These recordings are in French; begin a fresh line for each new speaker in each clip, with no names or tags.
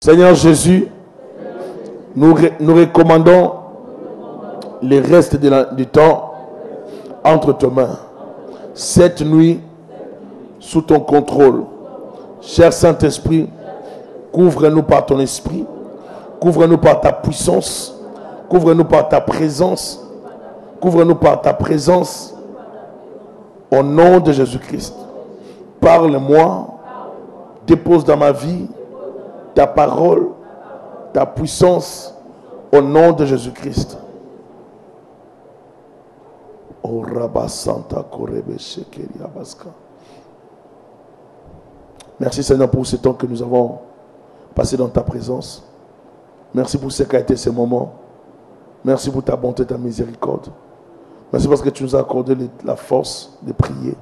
Seigneur Jésus, nous recommandons les restes du temps entre tes mains. Cette nuit, sous ton contrôle. Cher Saint-Esprit, couvre-nous par ton esprit, couvre-nous par ta puissance, couvre-nous par ta présence, couvre-nous par ta présence. Au nom de Jésus-Christ, parle-moi, dépose dans ma vie ta parole, ta puissance, au nom de Jésus-Christ. Oh, Rabba Santa Korebe Shekeri Abaska. Merci Seigneur pour ce temps que nous avons passé dans ta présence. Merci pour ce qu'a été ce moment. Merci pour ta bonté, ta miséricorde. Merci parce que tu nous as accordé la force de prier,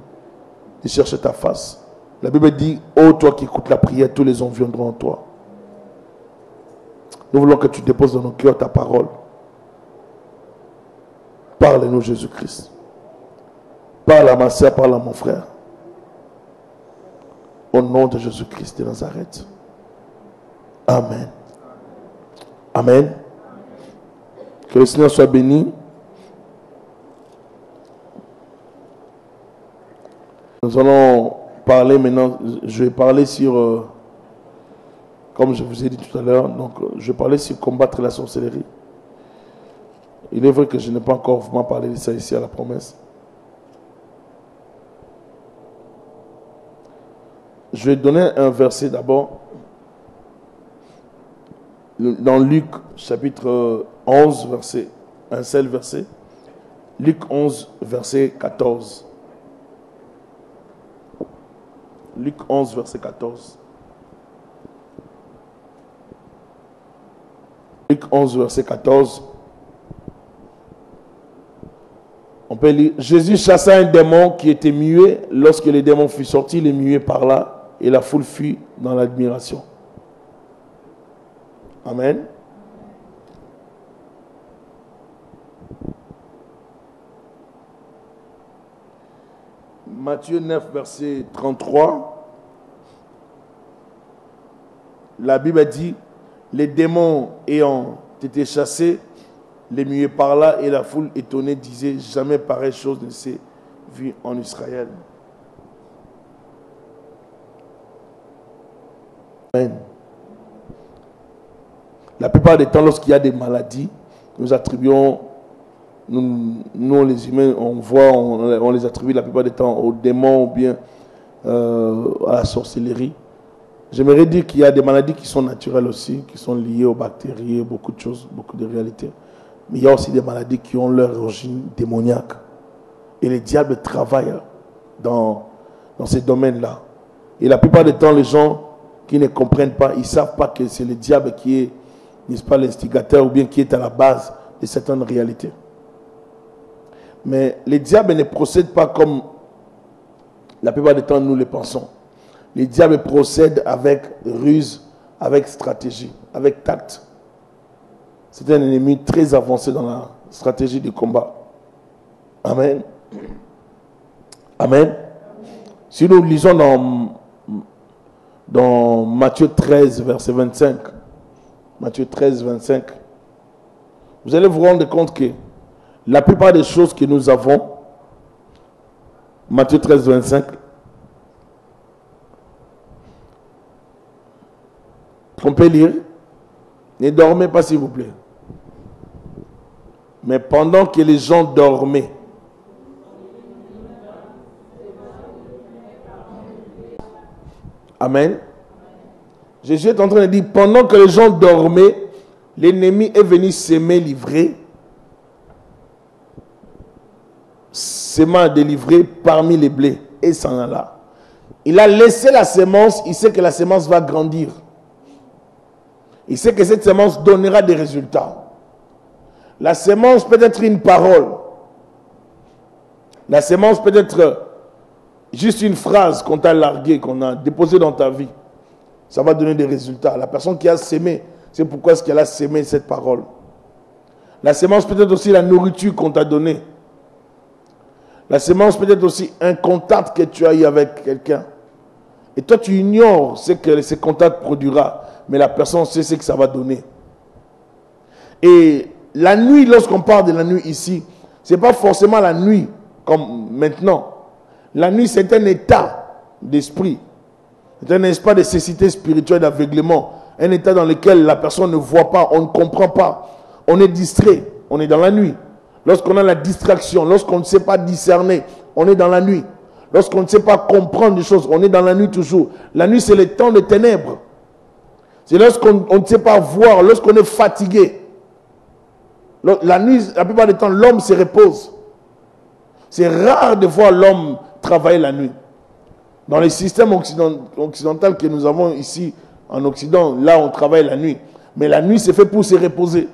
de chercher ta face. La Bible dit, ô toi qui écoutes la prière, tous les hommes viendront en toi. Nous voulons que tu déposes dans nos cœurs ta parole. Parle-nous Jésus-Christ. Parle à ma soeur, parle à mon frère. Au nom de Jésus-Christ de Nazareth. Amen. Amen. Que le Seigneur soit béni. Nous allons parler maintenant, je vais parler sur, comme je vous ai dit tout à l'heure, donc je vais parler sur combattre la sorcellerie. Il est vrai que je n'ai pas encore vraiment parlé de ça ici à la promesse. Je vais donner un verset d'abord. Dans Luc chapitre 11, un seul verset. Luc 11, verset 14. Luc 11, verset 14. Luc 11, verset 14. On peut lire. Jésus chassa un démon qui était muet. Lorsque le démon fut sorti, le muet parla et la foule fut dans l'admiration. Amen. Matthieu 9, verset 33. La Bible dit, les démons ayant été chassés, les muets parla et la foule étonnée disait, jamais pareille chose ne s'est vue en Israël. Amen. La plupart des temps, lorsqu'il y a des maladies, nous attribuons, nous les humains, on les attribue la plupart des temps aux démons ou bien à la sorcellerie. J'aimerais dire qu'il y a des maladies qui sont naturelles aussi, qui sont liées aux bactéries, beaucoup de choses, beaucoup de réalités. Mais il y a aussi des maladies qui ont leur origine démoniaque. Et les diables travaillent dans ces domaines-là. Et la plupart des temps, les gens qui ne comprennent pas, ils ne savent pas que c'est le diable qui est, n'est-ce pas, l'instigateur ou bien qui est à la base de certaines réalités. Mais les diables ne procèdent pas comme la plupart du temps nous le pensons. Les diables procèdent avec ruse, avec stratégie, avec tact. C'est un ennemi très avancé dans la stratégie du combat. Amen. Amen. Si nous lisons dans Matthieu 13, verset 25, Matthieu 13, 25, vous allez vous rendre compte que la plupart des choses que nous avons, Matthieu 13, 25, on peut lire, ne dormez pas s'il vous plaît. Mais pendant que les gens dormaient, amen. Jésus est en train de dire, pendant que les gens dormaient, l'ennemi est venu s'aimer livrer, s'aimant délivrer parmi les blés, et s'en alla. Il a laissé la sémence, il sait que la sémence va grandir. Il sait que cette sémence donnera des résultats. La sémence peut être une parole. La sémence peut être juste une phrase qu'on t'a larguée, qu'on a déposée dans ta vie. Ça va donner des résultats. La personne qui a sémé, c'est pourquoi est-ce qu'elle a sémé cette parole. La sémence peut être aussi la nourriture qu'on t'a donnée. La sémence peut être aussi un contact que tu as eu avec quelqu'un. Et toi, tu ignores ce que ce contact produira. mais la personne sait ce que ça va donner. Et la nuit, lorsqu'on parle de la nuit ici, ce n'est pas forcément la nuit comme maintenant. La nuit, c'est un état d'esprit. C'est un état de cécité spirituelle, d'aveuglement. Un état dans lequel la personne ne voit pas, on ne comprend pas. On est distrait, on est dans la nuit. Lorsqu'on a la distraction, lorsqu'on ne sait pas discerner, on est dans la nuit. Lorsqu'on ne sait pas comprendre des choses, on est dans la nuit toujours. La nuit, c'est le temps de ténèbres. C'est lorsqu'on ne sait pas voir, lorsqu'on est fatigué. La nuit, la plupart du temps, l'homme se repose. C'est rare de voir l'homme travailler la nuit. Dans les systèmes occidentaux que nous avons ici en Occident, là on travaille la nuit. Mais la nuit c'est fait pour se reposer.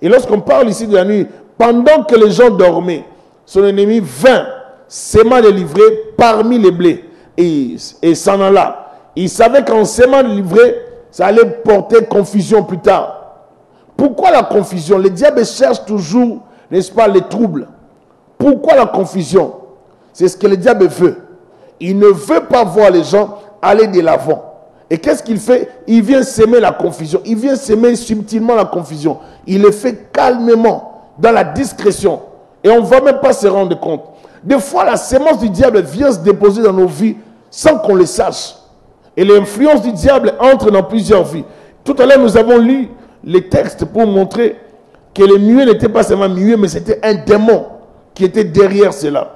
Et lorsqu'on parle ici de la nuit, pendant que les gens dormaient, son ennemi vint, s'aimant les livrées parmi les blés. Et s'en alla. Il savait qu'en s'aimant les livrées, ça allait porter confusion plus tard. Pourquoi la confusion? Le diable cherche toujours, n'est-ce pas, les troubles. Pourquoi la confusion? C'est ce que le diable veut. Il ne veut pas voir les gens aller de l'avant. Et qu'est-ce qu'il fait? Il vient s'aimer la confusion. Il vient s'aimer subtilement la confusion. Il le fait calmement, dans la discrétion. Et on ne va même pas se rendre compte. Des fois, la sémence du diable vient se déposer dans nos vies sans qu'on le sache. Et l'influence du diable entre dans plusieurs vies. Tout à l'heure, nous avons lu les textes pour montrer que le muet n'était pas seulement muet, mais c'était un démon qui était derrière cela.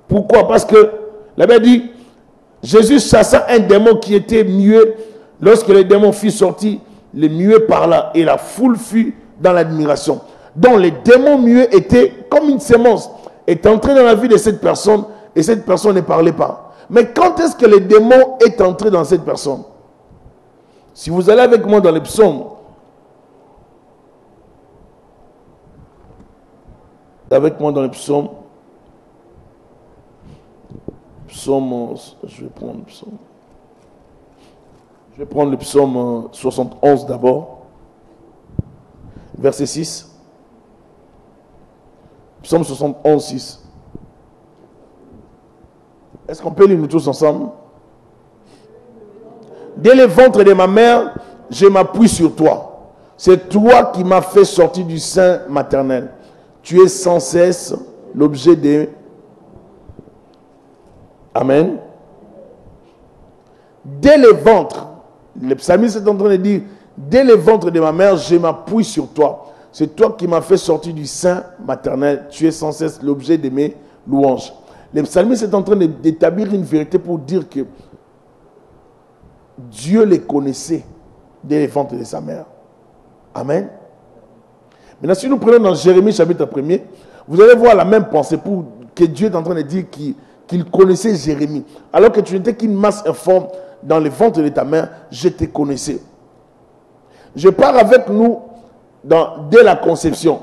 Pourquoi? Parce que la Bible dit, Jésus chassa un démon qui était muet. Lorsque le démon fut sorti, le muet parla et la foule fut dans l'admiration. Donc le démon muet était comme une sémence, est entré dans la vie de cette personne et cette personne ne parlait pas. Mais quand est-ce que le démon est entré dans cette personne? Si vous allez avec moi dans les psaumes, avec moi dans les psaumes, je vais prendre le psaume 71 d'abord, verset 6. Psaume 71, 6. Est-ce qu'on peut lire nous tous ensemble? Dès le ventre de ma mère, je m'appuie sur toi. C'est toi qui m'as fait sortir du sein maternel. Tu es sans cesse l'objet de... Amen. Dès le ventre, le psalmiste est en train de dire, dès le ventre de ma mère, je m'appuie sur toi. C'est toi qui m'as fait sortir du sein maternel. Tu es sans cesse l'objet de mes louanges. Le psalmiste est en train d'établir une vérité pour dire que Dieu les connaissait dès le ventre de sa mère. Amen. Maintenant, si nous prenons dans Jérémie chapitre 1er, vous allez voir la même pensée pour que Dieu est en train de dire qu'il connaissait Jérémie. Alors que tu n'étais qu'une masse informe dans le ventre de ta mère, je te connaissais. Je pars avec nous dès la conception.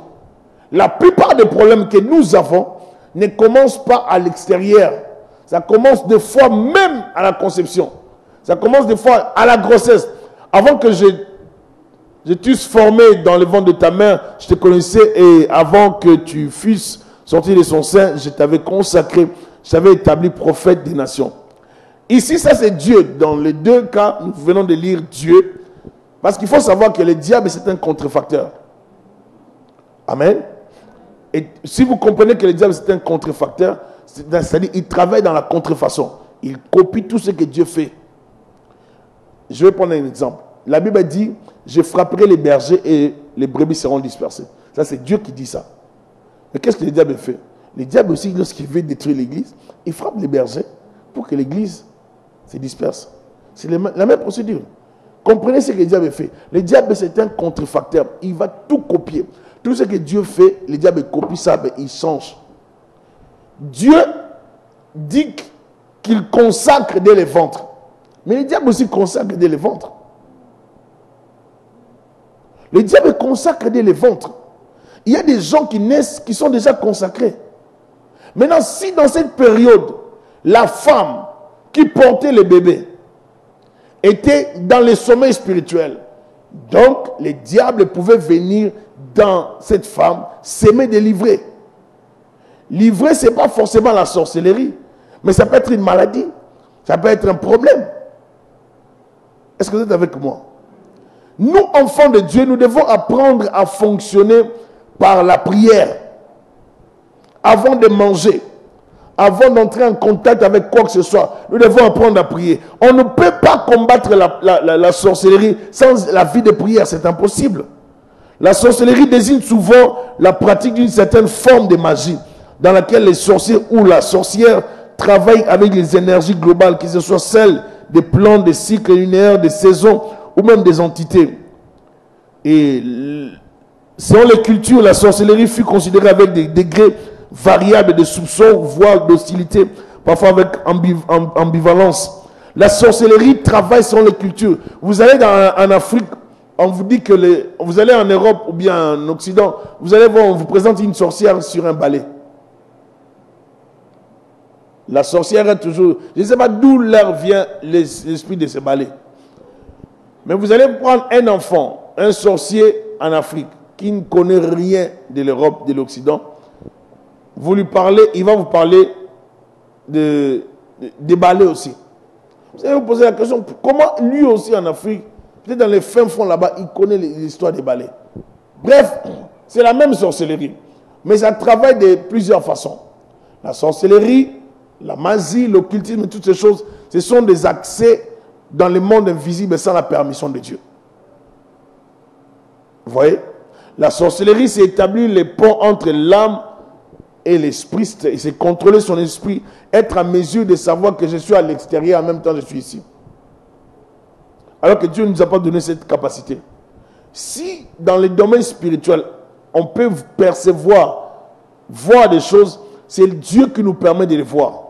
La plupart des problèmes que nous avons ne commencent pas à l'extérieur. Ça commence des fois même à la conception. Ça commence des fois à la grossesse. Avant que je t'eusse formé dans le ventre de ta mère, je te connaissais, et avant que tu fusses sorti de son sein, je t'avais consacré, je t'avais établi prophète des nations. Ici, ça c'est Dieu. Dans les deux cas, nous venons de lire Dieu. Parce qu'il faut savoir que le diable, c'est un contrefacteur. Amen. Et si vous comprenez que le diable, c'est un contrefacteur, c'est-à-dire qu'il travaille dans la contrefaçon. Il copie tout ce que Dieu fait. Je vais prendre un exemple. La Bible dit, je frapperai les bergers et les brebis seront dispersées. Ça, c'est Dieu qui dit ça. Mais qu'est-ce que le diable fait? Le diable aussi, lorsqu'il veut détruire l'église, il frappe les bergers pour que l'église se disperse. C'est la même procédure. Comprenez ce que le diable fait. Le diable, c'est un contrefacteur. Il va tout copier. Tout ce que Dieu fait, le diable copie ça, mais il change. Dieu dit qu'il consacre dès le ventre. Mais le diable aussi consacre dès le ventre. Le diable consacre dès le ventre. Il y a des gens qui naissent, qui sont déjà consacrés. Maintenant, si dans cette période, la femme qui portait le bébé était dans le sommeil spirituel, donc le diable pouvait venir dans cette femme, s'aimer de livrer. Livrer, ce n'est pas forcément la sorcellerie, mais ça peut être une maladie, ça peut être un problème. Est-ce que vous êtes avec moi? Nous, enfants de Dieu, nous devons apprendre à fonctionner par la prière. Avant de manger, avant d'entrer en contact avec quoi que ce soit, nous devons apprendre à prier. On ne peut pas combattre la sorcellerie sans la vie de prière, c'est impossible. La sorcellerie désigne souvent la pratique d'une certaine forme de magie dans laquelle les sorciers ou la sorcière travaillent avec les énergies globales, que ce soit celles des plans, des cycles lunaires, des saisons ou même des entités. Et selon les cultures, la sorcellerie fut considérée avec des degrés variables de soupçons, voire d'hostilité, parfois avec ambivalence. La sorcellerie travaille selon les cultures. Vous allez en Afrique, on vous dit que vous allez en Europe ou bien en Occident, vous allez voir, on vous présente une sorcière sur un balai. La sorcière est toujours... Je ne sais pas d'où leur vient l'esprit de ce balai. Mais vous allez prendre un enfant, un sorcier en Afrique, qui ne connaît rien de l'Europe, de l'Occident. Vous lui parlez, il va vous parler des balais aussi. Vous allez vous poser la question, comment lui aussi en Afrique, peut-être dans les fins fonds là-bas, il connaît l'histoire des balais. Bref, c'est la même sorcellerie. Mais ça travaille de plusieurs façons. La sorcellerie, la magie, l'occultisme, toutes ces choses, ce sont des accès dans le monde invisible sans la permission de Dieu. Vous voyez? La sorcellerie, c'est établir les ponts entre l'âme et l'esprit, c'est contrôler son esprit, être à mesure de savoir que je suis à l'extérieur, en même temps je suis ici. Alors que Dieu ne nous a pas donné cette capacité. Si dans le domaine spirituel, on peut percevoir, voir des choses, c'est Dieu qui nous permet de les voir.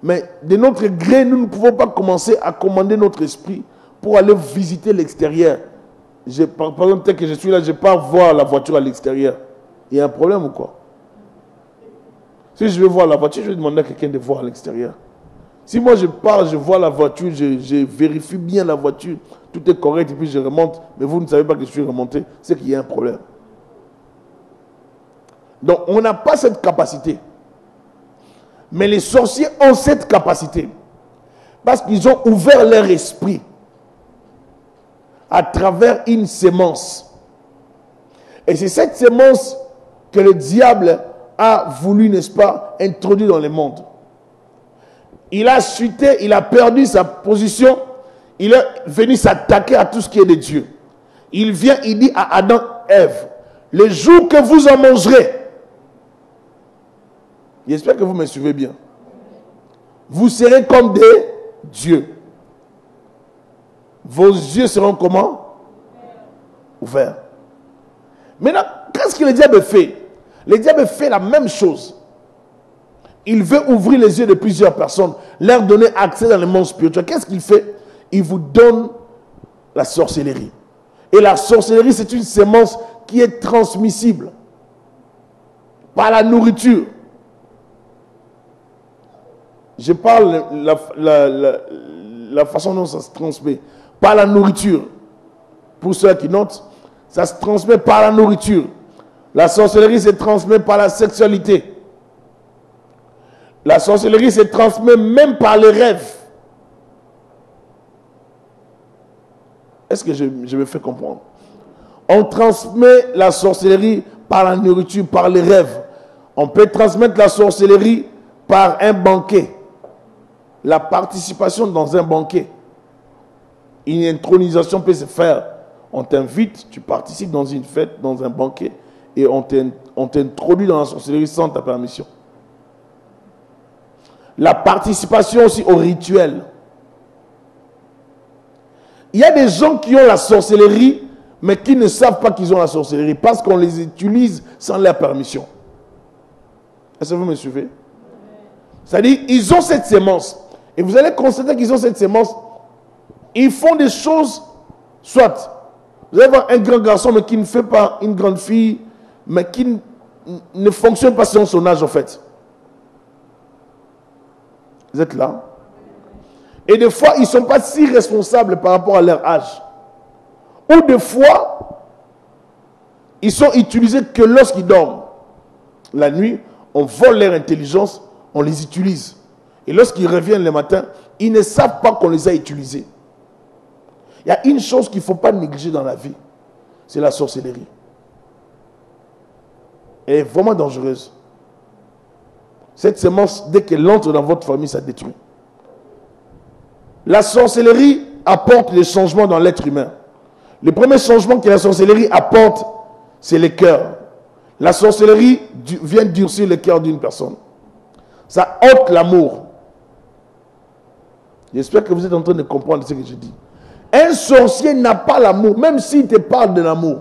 Mais de notre gré, nous ne pouvons pas commencer à commander notre esprit pour aller visiter l'extérieur. Par exemple, tel que je suis là, je pars voir la voiture à l'extérieur. Il y a un problème ou quoi? Si je veux voir la voiture, je vais demander à quelqu'un de voir à l'extérieur. Si moi je pars, je vois la voiture, je vérifie bien la voiture, tout est correct et puis je remonte, mais vous ne savez pas que je suis remonté, c'est qu'il y a un problème. Donc on n'a pas cette capacité. Mais les sorciers ont cette capacité. Parce qu'ils ont ouvert leur esprit à travers une sémence. Et c'est cette sémence que le diable a voulu, n'est-ce pas, introduire dans le monde. Il a chuté, il a perdu sa position, il est venu s'attaquer à tout ce qui est de Dieu. Il vient, il dit à Adam, Ève, le jour que vous en mangerez, j'espère que vous me suivez bien, vous serez comme des dieux. Vos yeux seront comment? Ouverts. Maintenant, qu'est-ce que le diable fait? Le diable fait la même chose. Il veut ouvrir les yeux de plusieurs personnes, leur donner accès dans le monde spirituel. Qu'est-ce qu'il fait? Il vous donne la sorcellerie. Et la sorcellerie, c'est une sémence qui est transmissible par la nourriture. Je parle la façon dont ça se transmet. Par la nourriture. Pour ceux qui notent, ça se transmet par la nourriture. La sorcellerie se transmet par la sexualité. La sorcellerie se transmet même par les rêves. Est-ce que je me fais comprendre? On transmet la sorcellerie par la nourriture, par les rêves. On peut transmettre la sorcellerie par un banquet. La participation dans un banquet. Une intronisation peut se faire. On t'invite, tu participes dans une fête, dans un banquet, et on t'introduit dans la sorcellerie sans ta permission. La participation aussi au rituel. Il y a des gens qui ont la sorcellerie, mais qui ne savent pas qu'ils ont la sorcellerie, parce qu'on les utilise sans leur permission. Est-ce que vous me suivez? C'est-à-dire, ils ont cette sémence. Et vous allez constater qu'ils ont cette sémence. Ils font des choses, soit, vous allez voir un grand garçon, mais qui ne fait pas une grande fille, mais qui ne fonctionne pas selon son âge, en fait. Vous êtes là? Et des fois, ils ne sont pas si responsables par rapport à leur âge. Ou des fois, ils sont utilisés que lorsqu'ils dorment. La nuit, on vole leur intelligence, on les utilise. Et lorsqu'ils reviennent le matin, ils ne savent pas qu'on les a utilisés. Il y a une chose qu'il ne faut pas négliger dans la vie, c'est la sorcellerie. Elle est vraiment dangereuse. Cette semence, dès qu'elle entre dans votre famille, ça détruit. La sorcellerie apporte des changements dans l'être humain. Le premier changement que la sorcellerie apporte, c'est le cœur. La sorcellerie vient durcir le cœur d'une personne. Ça ôte l'amour. J'espère que vous êtes en train de comprendre ce que je dis. Un sorcier n'a pas l'amour, même s'il te parle de l'amour.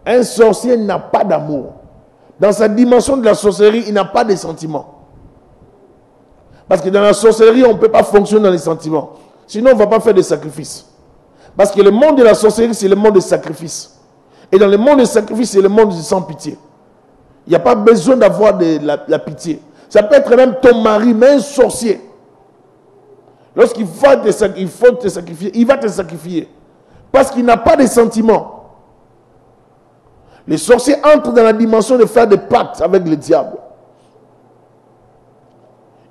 Un sorcier n'a pas d'amour. Dans sa dimension de la sorcellerie, il n'a pas de sentiments. Parce que dans la sorcellerie, on ne peut pas fonctionner dans les sentiments. Sinon, on ne va pas faire de sacrifices. Parce que le monde de la sorcellerie, c'est le monde des sacrifices. Et dans le monde des sacrifices, c'est le monde du sans pitié. Il n'y a pas besoin d'avoir de la pitié. Ça peut être même ton mari, mais un sorcier. Lorsqu'il faut te sacrifier, il va te sacrifier. Parce qu'il n'a pas de sentiments. Les sorciers entrent dans la dimension de faire des pactes avec le diable.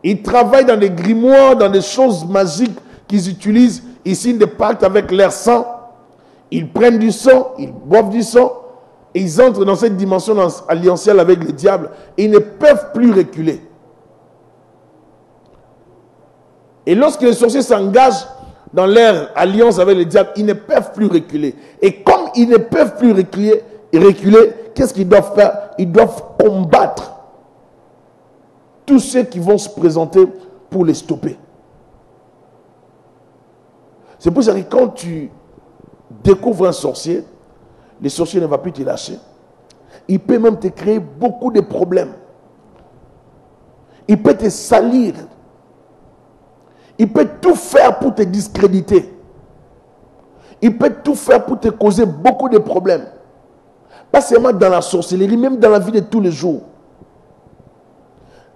Ils travaillent dans des grimoires, dans des choses magiques qu'ils utilisent. Ils signent des pactes avec leur sang. Ils prennent du sang, ils boivent du sang. Et ils entrent dans cette dimension alliantielle avec le diable. Et ils ne peuvent plus reculer. Et lorsque les sorciers s'engagent dans leur alliance avec le diable, ils ne peuvent plus reculer. Et comme ils ne peuvent plus reculer, qu'est-ce qu'ils doivent faire? Ils doivent combattre tous ceux qui vont se présenter pour les stopper. C'est pour ça que quand tu découvres un sorcier, le sorcier ne va plus te lâcher. Il peut même te créer beaucoup de problèmes. Il peut te salir. Il peut tout faire pour te discréditer. Il peut tout faire pour te causer beaucoup de problèmes. Pas seulement dans la sorcellerie, même dans la vie de tous les jours.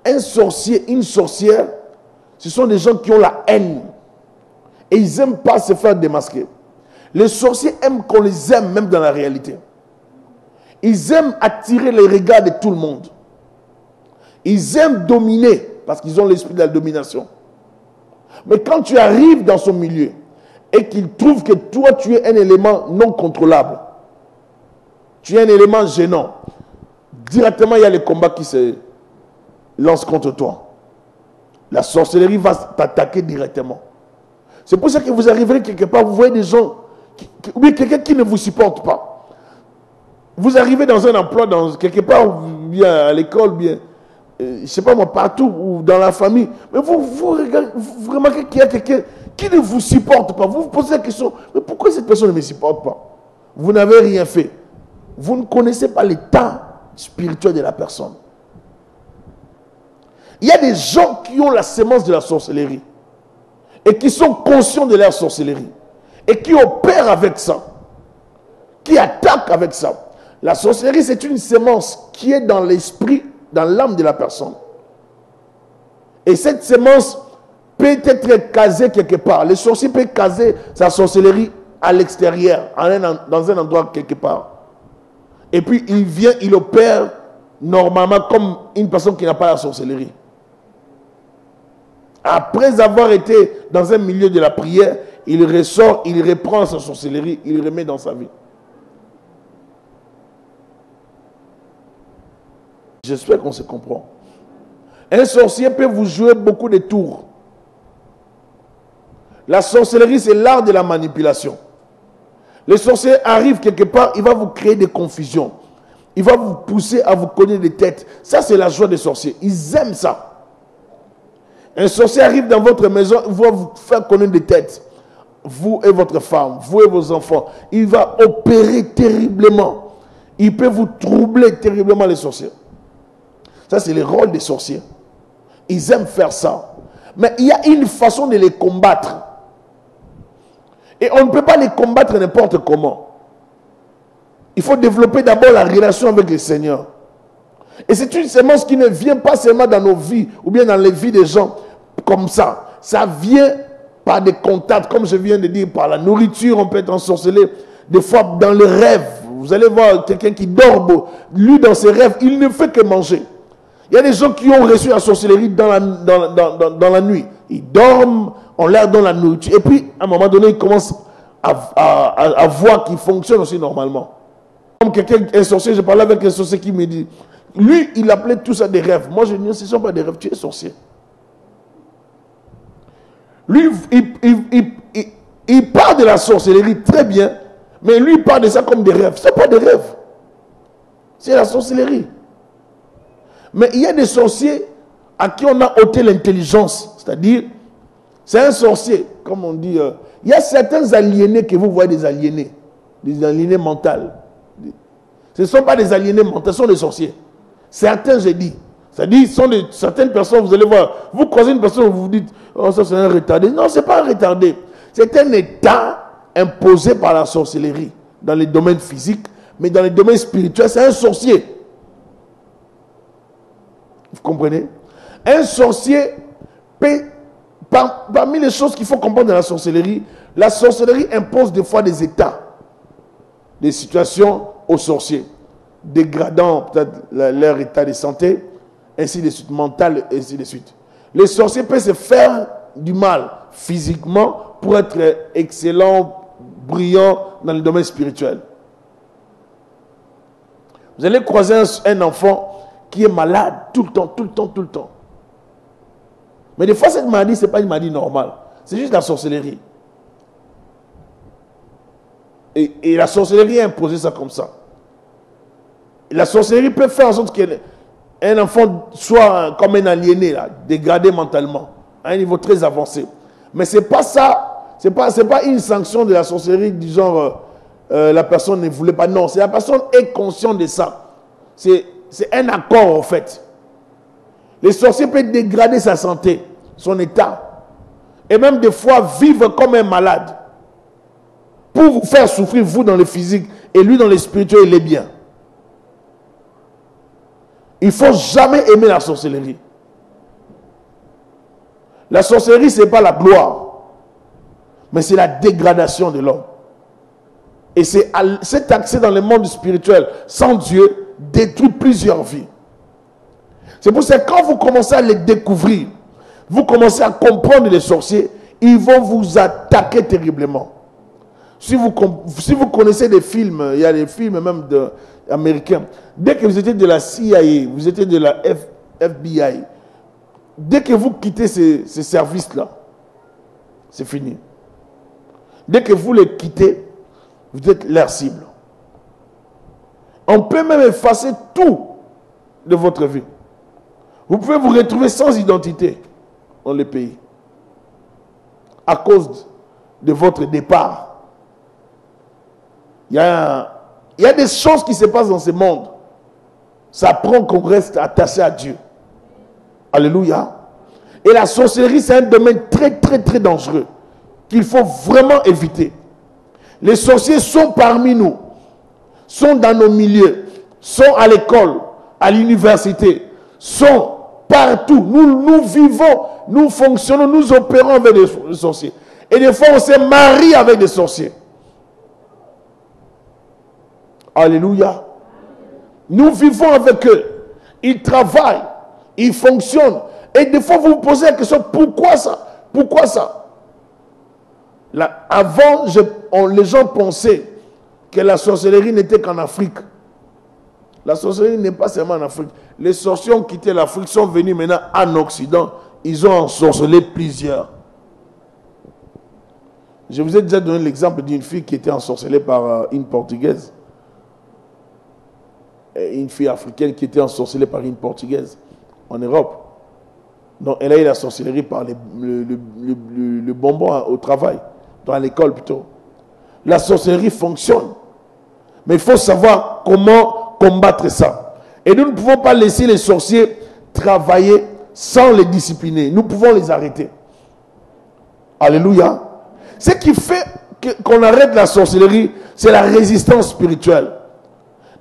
Un sorcier, une sorcière, ce sont des gens qui ont la haine. Et ils n'aiment pas se faire démasquer. Les sorciers aiment qu'on les aime, même dans la réalité. Ils aiment attirer les regards de tout le monde. Ils aiment dominer, parce qu'ils ont l'esprit de la domination. Mais quand tu arrives dans son milieu, et qu'il trouve que toi, tu es un élément non contrôlable, tu es un élément gênant, directement, il y a les combats qui se lancent contre toi. La sorcellerie va t'attaquer directement. C'est pour ça que vous arriverez quelque part, vous voyez des gens, oui, quelqu'un qui ne vous supporte pas. Vous arrivez dans un emploi, quelque part, bien à l'école, bien, je ne sais pas moi, partout, ou dans la famille, mais vous remarquez qu'il y a quelqu'un qui ne vous supporte pas. Vous vous posez la question, mais pourquoi cette personne ne me supporte pas? Vous n'avez rien fait. Vous ne connaissez pas l'état spirituel de la personne. Il y a des gens qui ont la sémence de la sorcellerie et qui sont conscients de leur sorcellerie et qui opèrent avec ça, qui attaquent avec ça. La sorcellerie, c'est une sémence qui est dans l'esprit, dans l'âme de la personne. Et cette sémence peut être casée quelque part. Le sorcier peut caser sa sorcellerie à l'extérieur, dans un endroit quelque part. Et puis il vient, il opère normalement comme une personne qui n'a pas la sorcellerie. Après avoir été dans un milieu de la prière, il ressort, il reprend sa sorcellerie, il le remet dans sa vie. J'espère qu'on se comprend. Un sorcier peut vous jouer beaucoup de tours. La sorcellerie, c'est l'art de la manipulation. Le sorcier arrive quelque part, il va vous créer des confusions. Il va vous pousser à vous cogner des têtes. Ça, c'est la joie des sorciers. Ils aiment ça. Un sorcier arrive dans votre maison, il va vous faire connaître des têtes. Vous et votre femme, vous et vos enfants. Il va opérer terriblement. Il peut vous troubler terriblement, les sorciers. Ça, c'est le rôle des sorciers. Ils aiment faire ça. Mais il y a une façon de les combattre. Et on ne peut pas les combattre n'importe comment. Il faut développer d'abord la relation avec le Seigneur. Et c'est une sémence qui ne vient pas seulement dans nos vies, ou bien dans les vies des gens, comme ça. Ça vient par des contacts, comme je viens de dire, par la nourriture, on peut être ensorcelé. Des fois, dans les rêves, vous allez voir quelqu'un qui dort, lui, dans ses rêves, il ne fait que manger. Il y a des gens qui ont reçu la sorcellerie dans la nuit. Ils dorment, on leur donne la nourriture. Et puis, à un moment donné, ils commencent à voir qu'ils fonctionnent aussi normalement. Comme quelqu'un, un sorcier, je parlais avec un sorcier qui me dit, lui, il appelait tout ça des rêves. Moi, je dis, ce ne sont pas des rêves, tu es sorcier. Lui, il parle de la sorcellerie très bien, mais lui, il parle de ça comme des rêves. Ce n'est pas des rêves. C'est la sorcellerie. Mais il y a des sorciers à qui on a ôté l'intelligence. C'est-à-dire, c'est un sorcier, comme on dit. Il y a certains aliénés que vous voyez des aliénés mentaux. Ce ne sont pas des aliénés mentaux, ce sont des sorciers. Certains, j'ai dit. C'est-à-dire, certaines personnes, vous allez voir, vous croisez une personne, vous vous dites, oh, ça c'est un retardé. Non, ce n'est pas un retardé. C'est un état imposé par la sorcellerie dans les domaines physiques, mais dans les domaines spirituels, c'est un sorcier. Vous comprenez? Un sorcier peut, parmi les choses qu'il faut comprendre dans la sorcellerie impose des fois des états, des situations aux sorciers, dégradant peut-être leur état de santé, ainsi de suite, mental, ainsi de suite. Les sorciers peuvent se faire du mal physiquement pour être excellents, brillants dans le domaine spirituel. Vous allez croiser un enfant qui est malade tout le temps. Mais des fois, cette maladie, ce n'est pas une maladie normale. C'est juste la sorcellerie. Et la sorcellerie a imposé ça comme ça. Et la sorcellerie peut faire en sorte qu'un enfant soit comme un aliéné, là, dégradé mentalement, à un niveau très avancé. Mais ce n'est pas ça, c'est pas une sanction de la sorcellerie du genre la personne ne voulait pas. Non, c'est la personne est consciente de ça. C'est un accord en fait. Les sorciers peuvent dégrader sa santé, son état, et même des fois vivre comme un malade pour vous faire souffrir, vous dans le physique et lui dans le spirituel, il est bien. Il ne faut jamais aimer la sorcellerie. La sorcellerie, ce n'est pas la gloire, mais c'est la dégradation de l'homme. Et cet accès dans le monde spirituel sans Dieu détruit plusieurs vies. C'est pour ça que quand vous commencez à les découvrir, vous commencez à comprendre les sorciers, ils vont vous attaquer terriblement. Si vous connaissez des films, il y a des films même américains, dès que vous étiez de la CIA, vous étiez de la FBI, dès que vous quittez ces services-là, c'est fini. Dès que vous les quittez, vous êtes leur cible. On peut même effacer tout de votre vie. Vous pouvez vous retrouver sans identité dans le pays à cause de votre départ. Il y a des choses qui se passent dans ce monde. Ça prend qu'on reste attaché à Dieu. Alléluia. Et la sorcellerie, c'est un domaine très, très, très dangereux qu'il faut vraiment éviter. Les sorciers sont parmi nous, sont dans nos milieux, sont à l'école, à l'université, sont partout. Nous vivons, nous fonctionnons, nous opérons avec des sorciers. Et des fois, on se marie avec des sorciers. Alléluia. Nous vivons avec eux. Ils travaillent, ils fonctionnent. Et des fois, vous vous posez la question, pourquoi ça? Pourquoi ça? Là, avant, les gens pensaient que la sorcellerie n'était qu'en Afrique. La sorcellerie n'est pas seulement en Afrique. Les sorciers ont quitté l'Afrique, sont venus maintenant en Occident. Ils ont ensorcelé plusieurs. Je vous ai déjà donné l'exemple d'une fille qui était ensorcelée par une Portugaise. Et une fille africaine qui était ensorcelée par une Portugaise en Europe. Donc elle a eu la sorcellerie par le bonbon au travail, dans l'école plutôt. La sorcellerie fonctionne. Mais il faut savoir comment combattre ça. Et nous ne pouvons pas laisser les sorciers travailler sans les discipliner. Nous pouvons les arrêter. Alléluia. Ce qui fait qu'on arrête la sorcellerie, c'est la résistance spirituelle.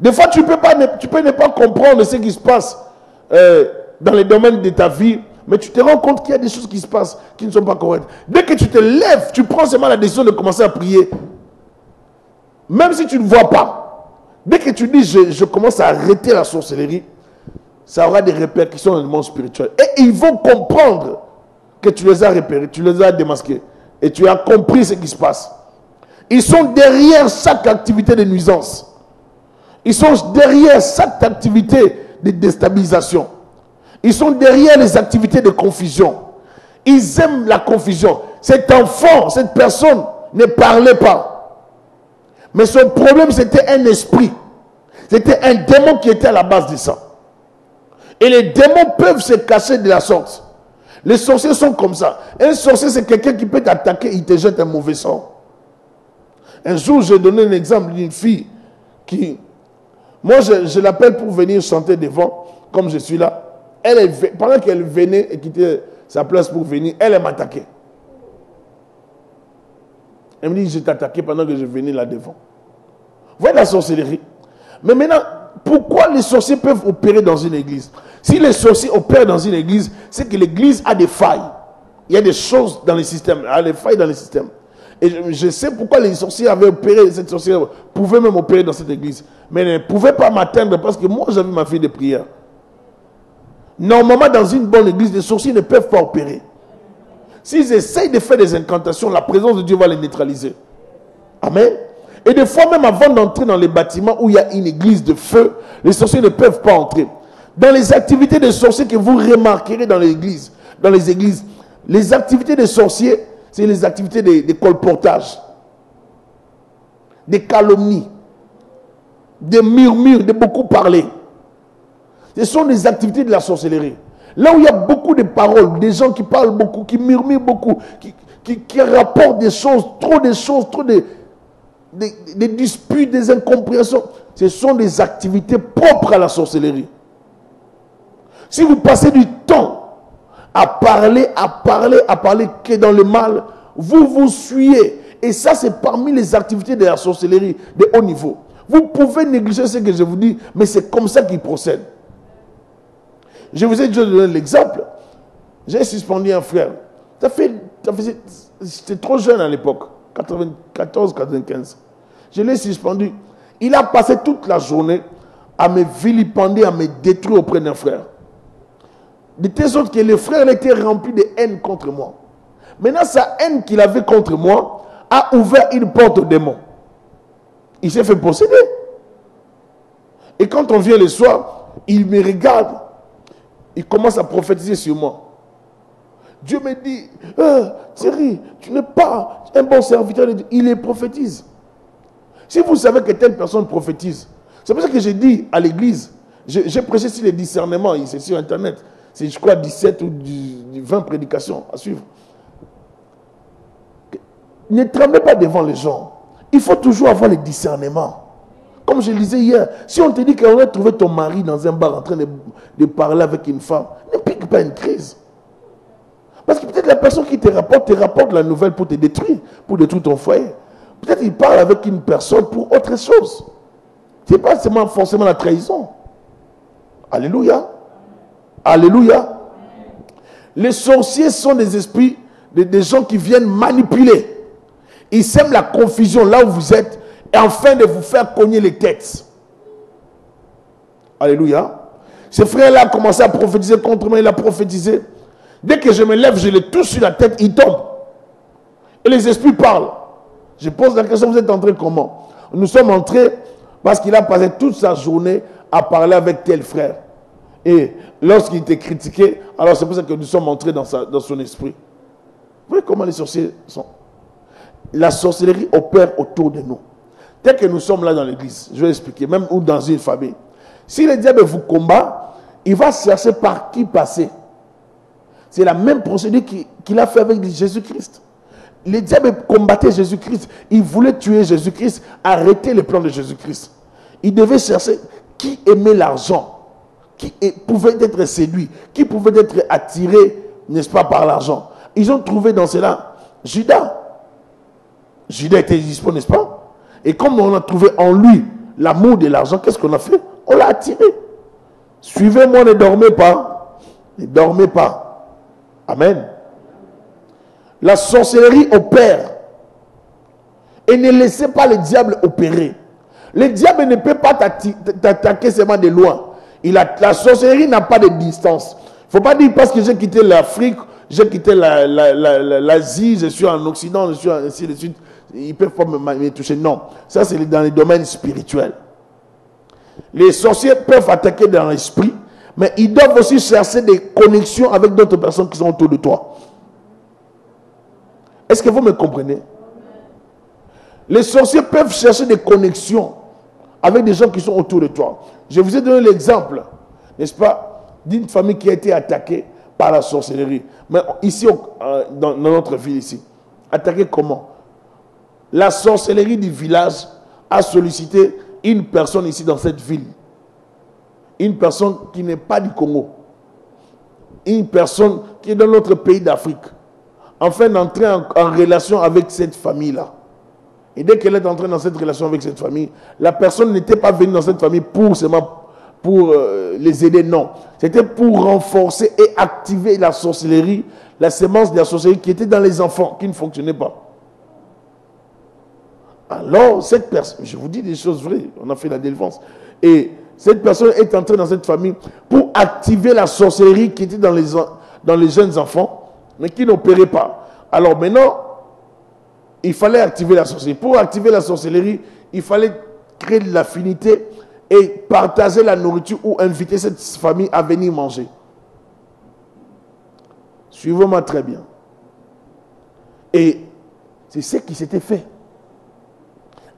Des fois, tu peux ne pas comprendre ce qui se passe dans les domaines de ta vie, mais tu te rends compte qu'il y a des choses qui se passent qui ne sont pas correctes. Dès que tu te lèves, tu prends seulement la décision de commencer à prier. Même si tu ne vois pas. Dès que tu dis, je commence à arrêter la sorcellerie, ça aura des répercussions dans le monde spirituel. Et ils vont comprendre que tu les as repérés, tu les as démasqués et tu as compris ce qui se passe. Ils sont derrière chaque activité de nuisance. Ils sont derrière chaque activité de déstabilisation. Ils sont derrière les activités de confusion. Ils aiment la confusion. Cet enfant, cette personne ne parlait pas. Mais son problème, c'était un esprit. C'était un démon qui était à la base de ça. Et les démons peuvent se cacher de la sorte. Les sorciers sont comme ça. Un sorcier, c'est quelqu'un qui peut t'attaquer, il te jette un mauvais sort. Un jour, j'ai donné un exemple d'une fille qui... Moi, je l'appelle pour venir chanter devant, comme je suis là. Pendant qu'elle venait et quittait sa place pour venir, elle m'attaquait. Elle me dit, je t'ai attaqué pendant que je venais là devant. Vous voyez la sorcellerie. Mais maintenant, pourquoi les sorciers peuvent opérer dans une église? Si les sorciers opèrent dans une église, c'est que l'église a des failles. Il y a des choses dans le système, il y a des failles dans le système. Et je sais pourquoi les sorciers avaient opéré, cette sorcière pouvait même opérer dans cette église. Mais elle ne pouvait pas m'atteindre parce que moi j'avais ma fille de prière. Normalement, dans une bonne église, les sorciers ne peuvent pas opérer. S'ils essayent de faire des incantations, la présence de Dieu va les neutraliser. Amen. Et des fois, même avant d'entrer dans les bâtiments où il y a une église de feu, les sorciers ne peuvent pas entrer. Dans les activités des sorciers que vous remarquerez dans les églises, les activités des sorciers, c'est les activités de colportage, des calomnies, des murmures, de beaucoup parler. Ce sont des activités de la sorcellerie. Là où il y a beaucoup de paroles, des gens qui parlent beaucoup, qui murmurent beaucoup, qui rapportent des choses, trop des disputes, des incompréhensions. Ce sont des activités propres à la sorcellerie. Si vous passez du temps à parler que dans le mal, vous vous fuyez. Et ça, c'est parmi les activités de la sorcellerie de haut niveau. Vous pouvez négliger ce que je vous dis, mais c'est comme ça qu'ils procèdent. Je vous ai déjà donné l'exemple. J'ai suspendu un frère. J'étais trop jeune à l'époque, 94, 95. Je l'ai suspendu. Il a passé toute la journée à me vilipender, à me détruire auprès d'un frère. De telle sorte que le frère était rempli de haine contre moi. Maintenant, sa haine qu'il avait contre moi a ouvert une porte au démon. Il s'est fait posséder. Et quand on vient le soir, il me regarde. Il commence à prophétiser sur moi. Dieu me dit, Thierry, tu n'es pas un bon serviteur de Dieu. Il les prophétise. Si vous savez que telle personne prophétise, c'est pour ça que j'ai dit à l'église, j'ai prêché sur les discernements, c'est sur Internet. C'est, je crois, 17 ou 20 prédications à suivre. Ne tremblez pas devant les gens. Il faut toujours avoir le discernement. Comme je le disais hier, si on te dit qu'on a trouvé ton mari dans un bar en train de parler avec une femme, ne pique pas une crise. Parce que peut-être la personne qui te rapporte la nouvelle pour te détruire, pour détruire ton foyer. Peut-être qu'il parle avec une personne pour autre chose. Ce n'est pas forcément la trahison. Alléluia. Alléluia. Les sorciers sont des esprits, des gens qui viennent manipuler. Ils sèment la confusion là où vous êtes, et afin de vous faire cogner les têtes. Alléluia. Ce frère-là a commencé à prophétiser contre moi, il a prophétisé. Dès que je me lève, je le touche sur la tête, il tombe. Et les esprits parlent. Je pose la question, vous êtes entrés comment? Nous sommes entrés parce qu'il a passé toute sa journée à parler avec tel frère. Et lorsqu'il était critiqué, alors c'est pour ça que nous sommes entrés dans son esprit. Vous voyez comment les sorciers sont? La sorcellerie opère autour de nous. Dès que nous sommes là dans l'église, je vais expliquer, même ou dans une famille. Si le diable vous combat, il va chercher par qui passer. C'est la même procédure qu'il a fait avec Jésus-Christ. Le diable combattait Jésus-Christ. Il voulait tuer Jésus-Christ, arrêter le plan de Jésus-Christ. Il devait chercher qui aimait l'argent, qui pouvait être séduit, qui pouvait être attiré, n'est-ce pas, par l'argent. Ils ont trouvé dans cela Judas. Judas était dispo, n'est-ce pas? Et comme on a trouvé en lui l'amour de l'argent, qu'est-ce qu'on a fait? On l'a attiré. Suivez-moi, ne dormez pas. Ne dormez pas. Amen. La sorcellerie opère. Et ne laissez pas le diable opérer. Le diable ne peut pas t'attaquer seulement de loin. La sorcellerie n'a pas de distance. Il ne faut pas dire parce que j'ai quitté l'Afrique, j'ai quitté l'Asie, je suis en Occident, je suis ainsi de suite. Ils ne peuvent pas me toucher. Non, ça c'est dans les domaines spirituels. Les sorciers peuvent attaquer dans l'esprit, mais ils doivent aussi chercher des connexions avec d'autres personnes qui sont autour de toi. Est-ce que vous me comprenez? Les sorciers peuvent chercher des connexions avec des gens qui sont autour de toi. Je vous ai donné l'exemple, n'est-ce pas, d'une famille qui a été attaquée par la sorcellerie. Mais ici, dans notre ville ici, attaquée comment? La sorcellerie du village a sollicité une personne ici dans cette ville. Une personne qui n'est pas du Congo. Une personne qui est dans notre pays d'Afrique. Afin d'entrer en relation avec cette famille-là. Et dès qu'elle est entrée dans cette relation avec cette famille, la personne n'était pas venue dans cette famille pour les aider, non. C'était pour renforcer et activer la sorcellerie, la sémence de la sorcellerie qui était dans les enfants, qui ne fonctionnait pas. Alors, cette personne, je vous dis des choses vraies, on a fait la délivrance. Et cette personne est entrée dans cette famille pour activer la sorcellerie qui était dans les jeunes enfants, mais qui n'opérait pas. Alors maintenant, il fallait activer la sorcellerie. Pour activer la sorcellerie, il fallait créer de l'affinité et partager la nourriture ou inviter cette famille à venir manger. Suivez-moi très bien. Et c'est ce qui s'était fait.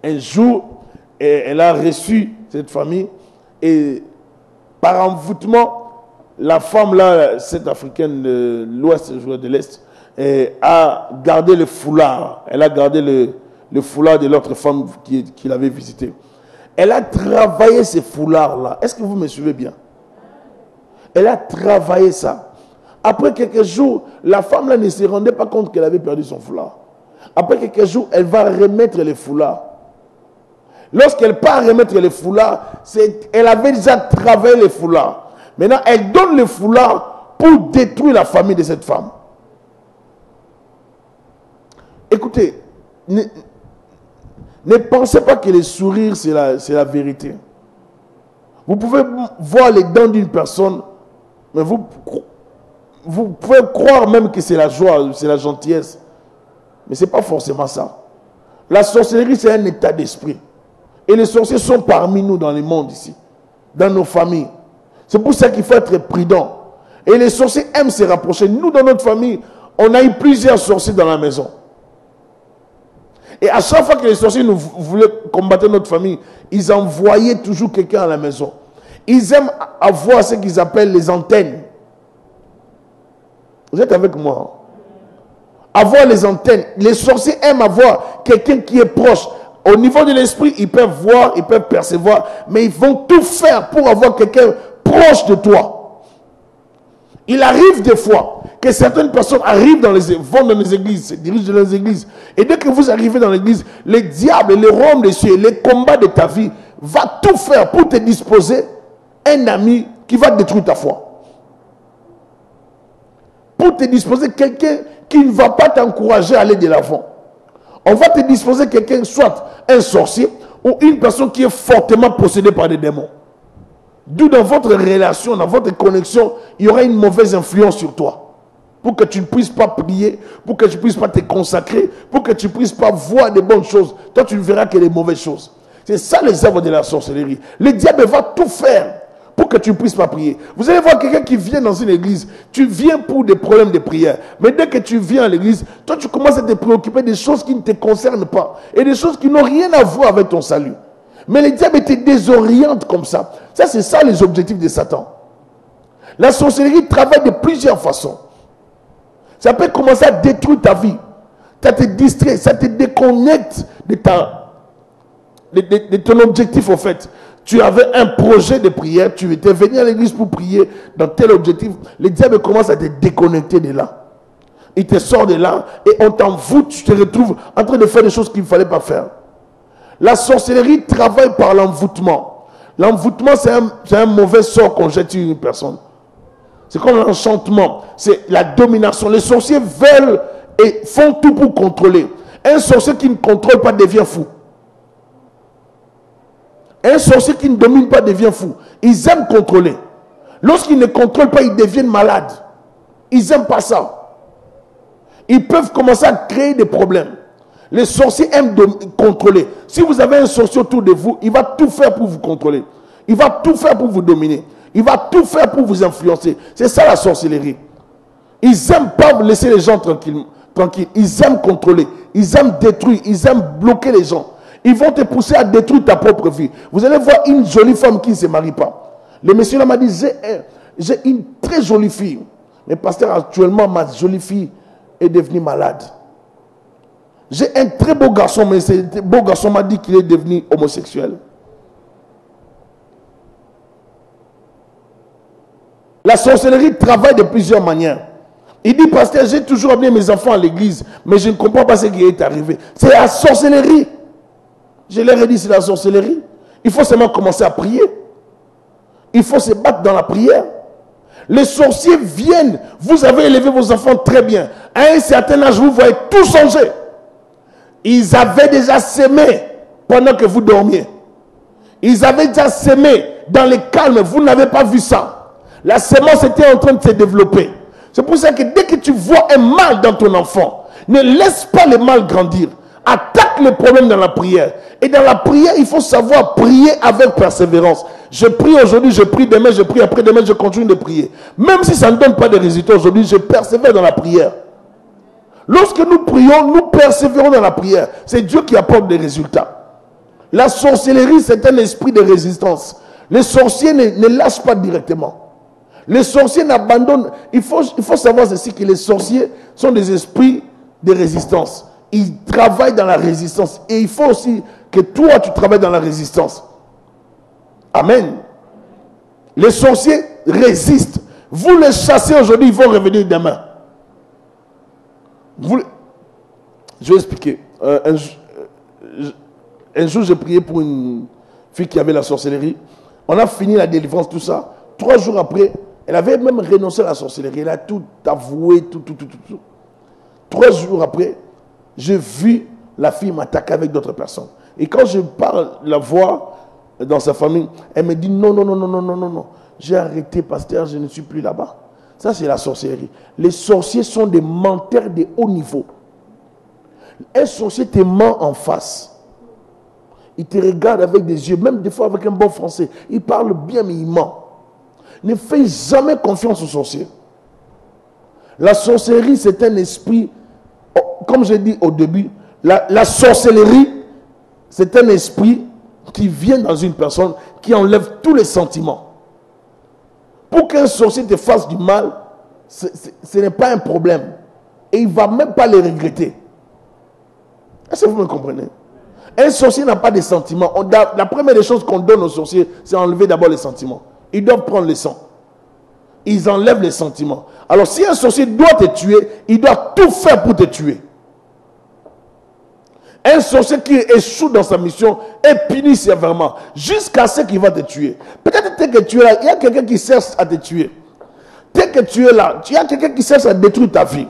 Un jour, elle a reçu cette famille et par envoûtement, la femme là, cette africaine de l'Ouest, de l'Est, a gardé le foulard. Elle a gardé le foulard de l'autre femme qui l'avait visité. Elle a travaillé ce foulard-là. Est-ce que vous me suivez bien? Elle a travaillé ça. Après quelques jours, la femme là ne se rendait pas compte qu'elle avait perdu son foulard. Après quelques jours, elle va remettre le foulard. Lorsqu'elle part remettre le foulard, elle avait déjà travaillé le foulard. Maintenant, elle donne le foulard pour détruire la famille de cette femme. Écoutez, ne pensez pas que le sourire, c'est la vérité. Vous pouvez voir les dents d'une personne, mais vous pouvez croire même que c'est la joie, c'est la gentillesse. Mais ce n'est pas forcément ça. La sorcellerie, c'est un état d'esprit. Et les sorciers sont parmi nous dans le monde ici, dans nos familles. C'est pour ça qu'il faut être prudent. Et les sorciers aiment se rapprocher. Nous, dans notre famille, on a eu plusieurs sorciers dans la maison. Et à chaque fois que les sorciers nous voulaient combattre notre famille, ils envoyaient toujours quelqu'un à la maison. Ils aiment avoir ce qu'ils appellent les antennes. Vous êtes avec moi? Avoir les antennes. Les sorciers aiment avoir quelqu'un qui est proche. Au niveau de l'esprit, ils peuvent voir, ils peuvent percevoir, mais ils vont tout faire pour avoir quelqu'un proche de toi. Il arrive des fois que certaines personnes vont dans les églises, se dirigent dans les églises. Et dès que vous arrivez dans l'église, le diable, le royaume des cieux, les combats de ta vie, va tout faire pour te disposer un ami qui va détruire ta foi. Pour te disposer quelqu'un qui ne va pas t'encourager à aller de l'avant. On va te disposer quelqu'un, soit un sorcier ou une personne qui est fortement possédée par des démons. D'où dans votre relation, dans votre connexion, il y aura une mauvaise influence sur toi. Pour que tu ne puisses pas prier, pour que tu ne puisses pas te consacrer, pour que tu ne puisses pas voir des bonnes choses. Toi, tu ne verras que les mauvaises choses. C'est ça les œuvres de la sorcellerie. Le diable va tout faire pour que tu ne puisses pas prier. Vous allez voir quelqu'un qui vient dans une église, tu viens pour des problèmes de prière. Mais dès que tu viens à l'église, toi tu commences à te préoccuper des choses qui ne te concernent pas. Et des choses qui n'ont rien à voir avec ton salut. Mais le diable te désoriente comme ça. Ça, c'est ça les objectifs de Satan. La sorcellerie travaille de plusieurs façons. Ça peut commencer à détruire ta vie. Ça te distrait, ça te déconnecte de ton objectif au fait. Tu avais un projet de prière, tu étais venu à l'église pour prier dans tel objectif. Le diable commence à te déconnecter de là. Il te sort de là et on t'envoûte, tu te retrouves en train de faire des choses qu'il ne fallait pas faire. La sorcellerie travaille par l'envoûtement. L'envoûtement, c'est un mauvais sort qu'on jette sur une personne. C'est comme l'enchantement, c'est la domination. Les sorciers veulent et font tout pour contrôler. Un sorcier qui ne contrôle pas devient fou. Un sorcier qui ne domine pas devient fou. Ils aiment contrôler. Lorsqu'ils ne contrôlent pas, ils deviennent malades. Ils n'aiment pas ça. Ils peuvent commencer à créer des problèmes. Les sorciers aiment contrôler. Si vous avez un sorcier autour de vous, il va tout faire pour vous contrôler. Il va tout faire pour vous dominer. Il va tout faire pour vous influencer. C'est ça la sorcellerie. Ils n'aiment pas vous laisser les gens tranquilles. Ils aiment contrôler. Ils aiment détruire. Ils aiment bloquer les gens. Ils vont te pousser à détruire ta propre vie. Vous allez voir une jolie femme qui ne se marie pas. Le monsieur là m'a dit, j'ai une très jolie fille. Mais pasteur, actuellement, ma jolie fille est devenue malade. J'ai un très beau garçon, mais ce beau garçon m'a dit qu'il est devenu homosexuel. La sorcellerie travaille de plusieurs manières. Il dit, pasteur, j'ai toujours amené mes enfants à l'église, mais je ne comprends pas ce qui est arrivé. C'est la sorcellerie. Je leur ai dit, c'est la sorcellerie. Il faut seulement commencer à prier. Il faut se battre dans la prière. Les sorciers viennent. Vous avez élevé vos enfants très bien. À un certain âge, vous voyez tout changer. Ils avaient déjà semé pendant que vous dormiez. Ils avaient déjà semé dans le calme. Vous n'avez pas vu ça. La semence était en train de se développer. C'est pour ça que dès que tu vois un mal dans ton enfant, ne laisse pas le mal grandir. Attaque le problème dans la prière. Et dans la prière, il faut savoir prier avec persévérance. Je prie aujourd'hui, je prie demain, je prie après-demain, je continue de prier. Même si ça ne donne pas de résultats aujourd'hui, je persévère dans la prière. Lorsque nous prions, nous persévérons dans la prière. C'est Dieu qui apporte des résultats. La sorcellerie, c'est un esprit de résistance. Les sorciers ne lâchent pas directement. Les sorciers n'abandonnent. Il faut savoir ceci, que les sorciers sont des esprits de résistance. Ils travaillent dans la résistance. Et il faut aussi que toi, tu travailles dans la résistance. Amen. Les sorciers résistent. Vous les chassez aujourd'hui, ils vont revenir demain. Je vais expliquer. Un jour, j'ai prié pour une fille qui avait la sorcellerie. On a fini la délivrance, tout ça. 3 jours après, elle avait même renoncé à la sorcellerie. Elle a tout avoué, tout. 3 jours après, j'ai vu la fille m'attaquer avec d'autres personnes. Et quand je parle la voir dans sa famille, elle me dit non. J'ai arrêté, pasteur, je ne suis plus là-bas. Ça, c'est la sorcellerie. Les sorciers sont des menteurs de haut niveau. Un sorcier te ment en face. Il te regarde avec des yeux, même des fois avec un bon français. Il parle bien, mais il ment. Ne fais jamais confiance aux sorciers. La sorcellerie, c'est un esprit, comme j'ai dit au début, la sorcellerie, c'est un esprit qui vient dans une personne, qui enlève tous les sentiments. Pour qu'un sorcier te fasse du mal, ce n'est pas un problème. Et il ne va même pas le regretter. Est-ce que vous me comprenez? Un sorcier n'a pas de sentiments. La première des choses qu'on donne aux sorciers, c'est enlever d'abord les sentiments. Ils doivent prendre le sang. Ils enlèvent les sentiments. Alors si un sorcier doit te tuer, il doit tout faire pour te tuer. Un sorcier qui échoue dans sa mission est puni sévèrement jusqu'à ce qu'il va te tuer. Peut-être que tu es là, il y a quelqu'un qui cherche à te tuer. Dès que tu es là, il y a quelqu'un qui cherche à détruire ta vie.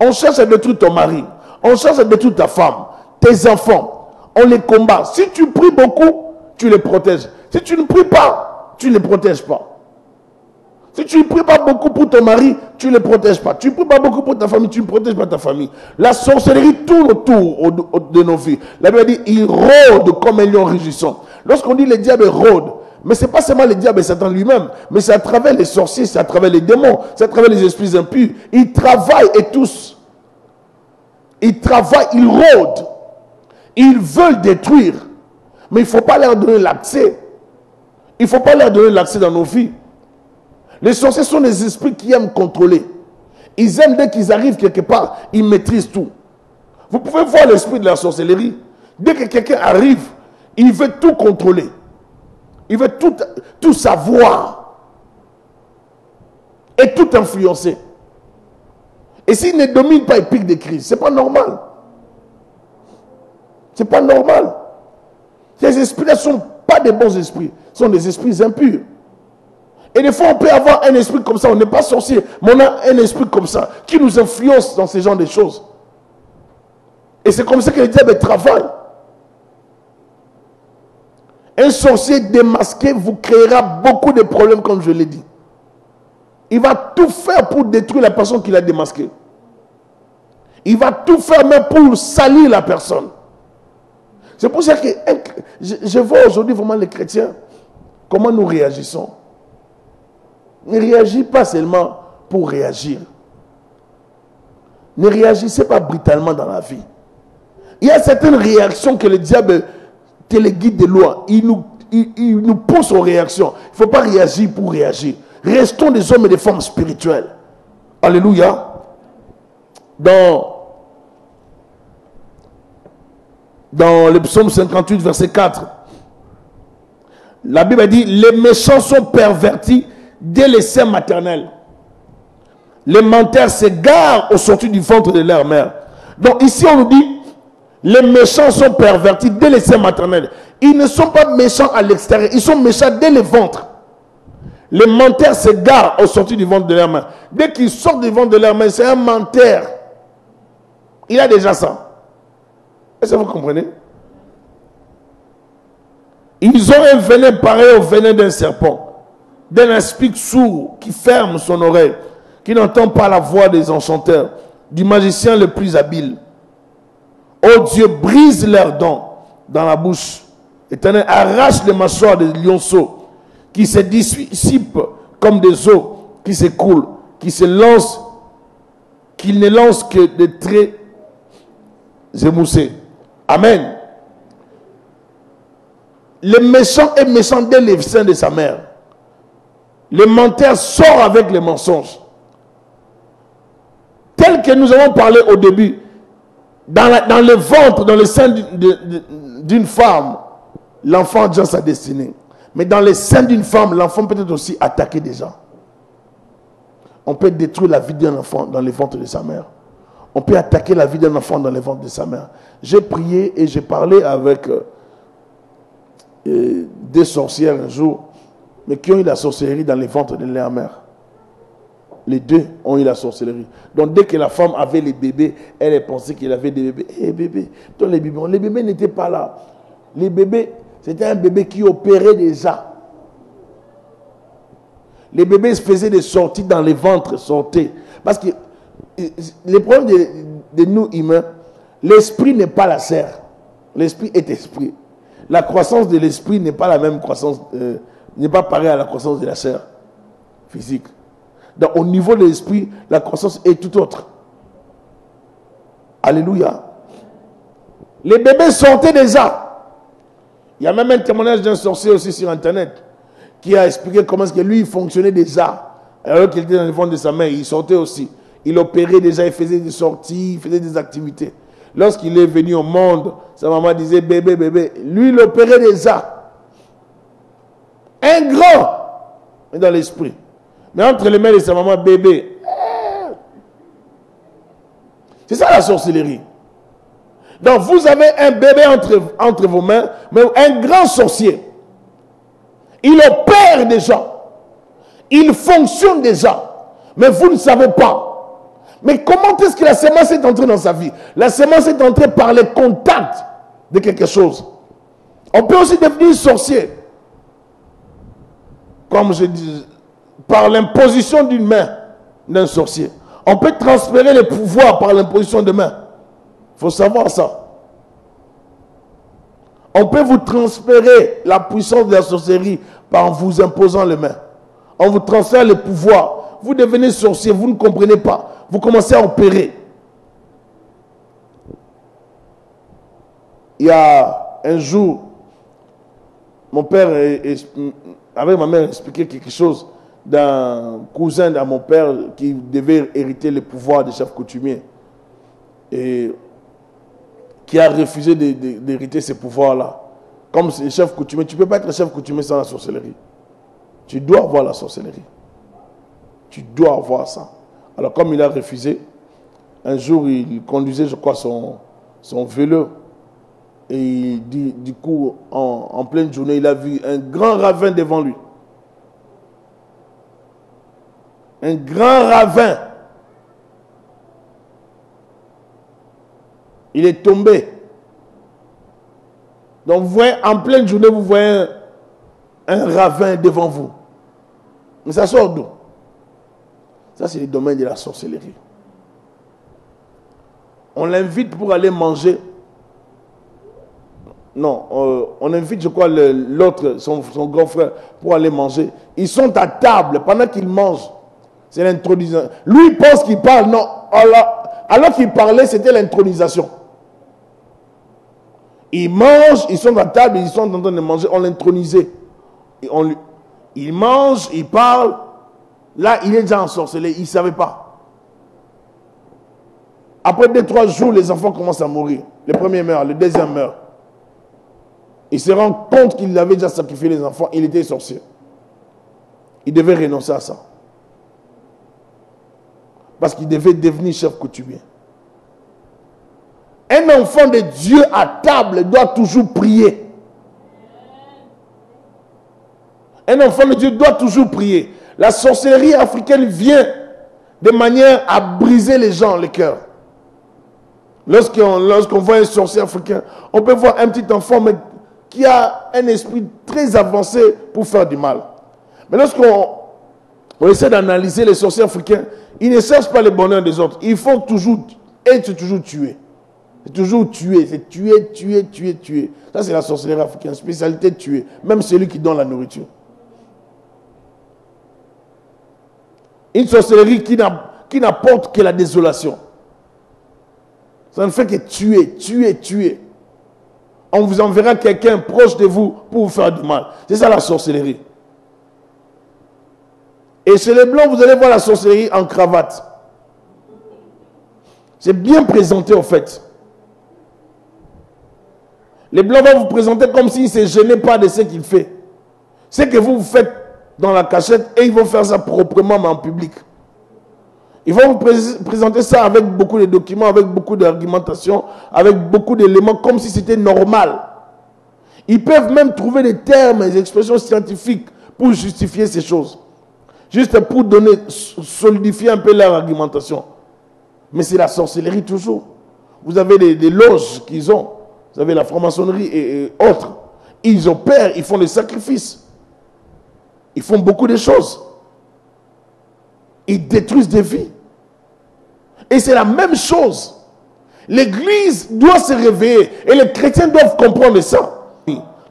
On cherche à détruire ton mari. On cherche à détruire ta femme, tes enfants. On les combat. Si tu pries beaucoup, tu les protèges. Si tu ne pries pas, tu ne les protèges pas. Si tu ne pries pas beaucoup pour ton mari, tu ne le protèges pas. Tu ne pries pas beaucoup pour ta famille, tu ne protèges pas ta famille. La sorcellerie tourne autour de nos vies. La Bible dit, il rôde comme un lion rugissant. Lorsqu'on dit le diable rôde, mais ce n'est pas seulement le diable et Satan lui-même, mais c'est à travers les sorciers, c'est à travers les démons, c'est à travers les esprits impurs. Ils travaillent et tous. Ils travaillent, ils rôdent. Ils veulent détruire. Mais il ne faut pas leur donner l'accès. Il ne faut pas leur donner l'accès dans nos vies. Les sorciers sont des esprits qui aiment contrôler. Ils aiment dès qu'ils arrivent quelque part, ils maîtrisent tout. Vous pouvez voir l'esprit de la sorcellerie. Dès que quelqu'un arrive, il veut tout contrôler. Il veut tout savoir. Et tout influencer. Et s'il ne domine pas, il pique des crises. Ce n'est pas normal. Ce n'est pas normal. Ces esprits-là ne sont pas des bons esprits. Ce sont des esprits impurs. Et des fois, on peut avoir un esprit comme ça. On n'est pas sorcier, mais on a un esprit comme ça qui nous influence dans ce genre de choses. Et c'est comme ça que le diable travaille. Un sorcier démasqué vous créera beaucoup de problèmes, comme je l'ai dit. Il va tout faire pour détruire la personne qu'il a démasquée. Il va tout faire même pour salir la personne. C'est pour ça que je vois aujourd'hui vraiment les chrétiens, comment nous réagissons. Ne réagissez pas seulement pour réagir. Ne réagissez pas brutalement dans la vie. Il y a certaines réactions que le diable téléguide de loin. Il nous pousse aux réactions. Il ne faut pas réagir pour réagir. Restons des hommes et des femmes spirituels. Alléluia. Dans le psaume 58, verset 4, la Bible a dit, les méchants sont pervertis dès les seins maternels. Les menteurs s'égarent au sortir du ventre de leur mère. Donc ici on nous dit, les méchants sont pervertis dès les seins maternels. Ils ne sont pas méchants à l'extérieur, ils sont méchants dès le ventre. Les menteurs s'égarent au sortir du ventre de leur mère. Dès qu'ils sortent du ventre de leur mère, c'est un menteur. Il a déjà ça. Est-ce que vous comprenez? Ils ont un venin pareil au venin d'un serpent, d'un aspic sourd qui ferme son oreille, qui n'entend pas la voix des enchanteurs, du magicien le plus habile. Oh Dieu, brise leurs dents dans la bouche. Éternel, arrache les mâchoires des lionceaux qui se dissipent comme des eaux qui s'écoulent, qui ne lancent que des traits émoussés. Amen. Le méchant est méchant dès les seins de sa mère. Le menteur sort avec les mensonges. Tel que nous avons parlé au début, dans le ventre, dans le sein d'une femme, l'enfant a déjà sa destinée. Mais dans le sein d'une femme, l'enfant peut être aussi attaqué déjà. On peut détruire la vie d'un enfant dans le ventre de sa mère. On peut attaquer la vie d'un enfant dans le ventre de sa mère. J'ai prié et j'ai parlé avec des sorcières un jour, mais qui ont eu la sorcellerie dans les ventres de leur mère. Les deux ont eu la sorcellerie. Donc dès que la femme avait les bébés, elle pensait qu'elle avait des bébés. Eh bébé, donc les bébés n'étaient pas là. Les bébés, c'était un bébé qui opérait déjà. Les bébés faisaient des sorties dans les ventres, sortaient. Parce que le problème de nous humains, l'esprit n'est pas la chair. L'esprit est esprit. La croissance de l'esprit n'est pas la même croissance, n'est pas pareille à la croissance de la chair physique. Donc au niveau de l'esprit, la croissance est tout autre. Alléluia. Les bébés sortaient déjà. Il y a même un témoignage d'un sorcier aussi sur internet qui a expliqué comment est-ce que lui il fonctionnait déjà. Alors qu'il était dans le ventre de sa mère, il sortait aussi. Il opérait déjà, il faisait des sorties, il faisait des activités. Lorsqu'il est venu au monde, sa maman disait bébé, bébé. Lui, il opérait déjà. Un grand dans l'esprit. Mais entre les mains de sa maman, bébé. C'est ça la sorcellerie. Donc vous avez un bébé entre vos mains, mais un grand sorcier. Il opère déjà. Il fonctionne déjà. Mais vous ne savez pas. Mais comment est-ce que la sémence est entrée dans sa vie? La sémence est entrée par le contact de quelque chose. On peut aussi devenir sorcier. Comme je dis, par l'imposition d'une main d'un sorcier. On peut transférer le pouvoir par l'imposition de main. Il faut savoir ça. On peut vous transférer la puissance de la sorcellerie par vous imposant les mains. On vous transfère le pouvoir. Vous devenez sorcier, vous ne comprenez pas. Vous commencez à opérer. Il y a un jour, mon père, avec ma mère, expliqué quelque chose d'un cousin à mon père qui devait hériter le pouvoir des chefs coutumiers. Et qui a refusé d'hériter ces pouvoirs-là. Comme chef coutumier, tu ne peux pas être chef coutumier sans la sorcellerie. Tu dois avoir la sorcellerie. Tu dois avoir ça. Alors comme il a refusé, un jour il conduisait, je crois, son vélo. Et du coup, en pleine journée, il a vu un grand ravin devant lui. Un grand ravin. Il est tombé. Donc vous voyez, en pleine journée, vous voyez un ravin devant vous. Mais ça sort d'où? Ça, c'est le domaine de la sorcellerie. On l'invite pour aller manger. Non, on invite, je crois, l'autre, son grand frère, pour aller manger. Ils sont à table pendant qu'ils mangent. C'est l'intronisation. Lui, il pense qu'il parle. Non, alors qu'il parlait, c'était l'intronisation. Ils mangent, ils sont à table, ils sont en train de manger. On l'intronisait. Il mange, il parle. Là, il est déjà ensorcelé. Il ne savait pas. Après 2-3 jours, les enfants commencent à mourir. Le premier meurt, le deuxième meurt. Il se rend compte qu'il avait déjà sacrifié les enfants. Il était sorcier. Il devait renoncer à ça. Parce qu'il devait devenir chef coutumier. Un enfant de Dieu à table doit toujours prier. Un enfant de Dieu doit toujours prier. La sorcellerie africaine vient de manière à briser les gens, le cœur. Lorsqu'on voit un sorcier africain, on peut voir un petit enfant mais qui a un esprit très avancé pour faire du mal. Mais lorsqu'on essaie d'analyser les sorciers africains, ils ne cherchent pas le bonheur des autres. Ils font toujours être toujours tués. C'est toujours tuer, c'est tuer, tuer, tuer, tuer. Ça, c'est la sorcellerie africaine, spécialité de tuer. Même celui qui donne la nourriture. Une sorcellerie qui n'apporte que la désolation. Ça ne fait que tuer, tuer, tuer. On vous enverra quelqu'un proche de vous pour vous faire du mal. C'est ça la sorcellerie. Et chez les Blancs, vous allez voir la sorcellerie en cravate. C'est bien présenté en fait. Les Blancs vont vous présenter comme s'ils ne se gênaient pas de ce qu'il fait. Ce que vous faites dans la cachette et ils vont faire ça proprement mais en public. Ils vont vous présenter ça avec beaucoup de documents, avec beaucoup d'argumentation, avec beaucoup d'éléments, comme si c'était normal. Ils peuvent même trouver des termes, des expressions scientifiques pour justifier ces choses. Juste pour solidifier un peu leur argumentation. Mais c'est la sorcellerie toujours. Vous avez des loges qu'ils ont. Vous avez la franc-maçonnerie et autres. Ils opèrent, ils font des sacrifices. Ils font beaucoup de choses. Ils détruisent des vies. Et c'est la même chose. L'Église doit se réveiller. Et les chrétiens doivent comprendre ça.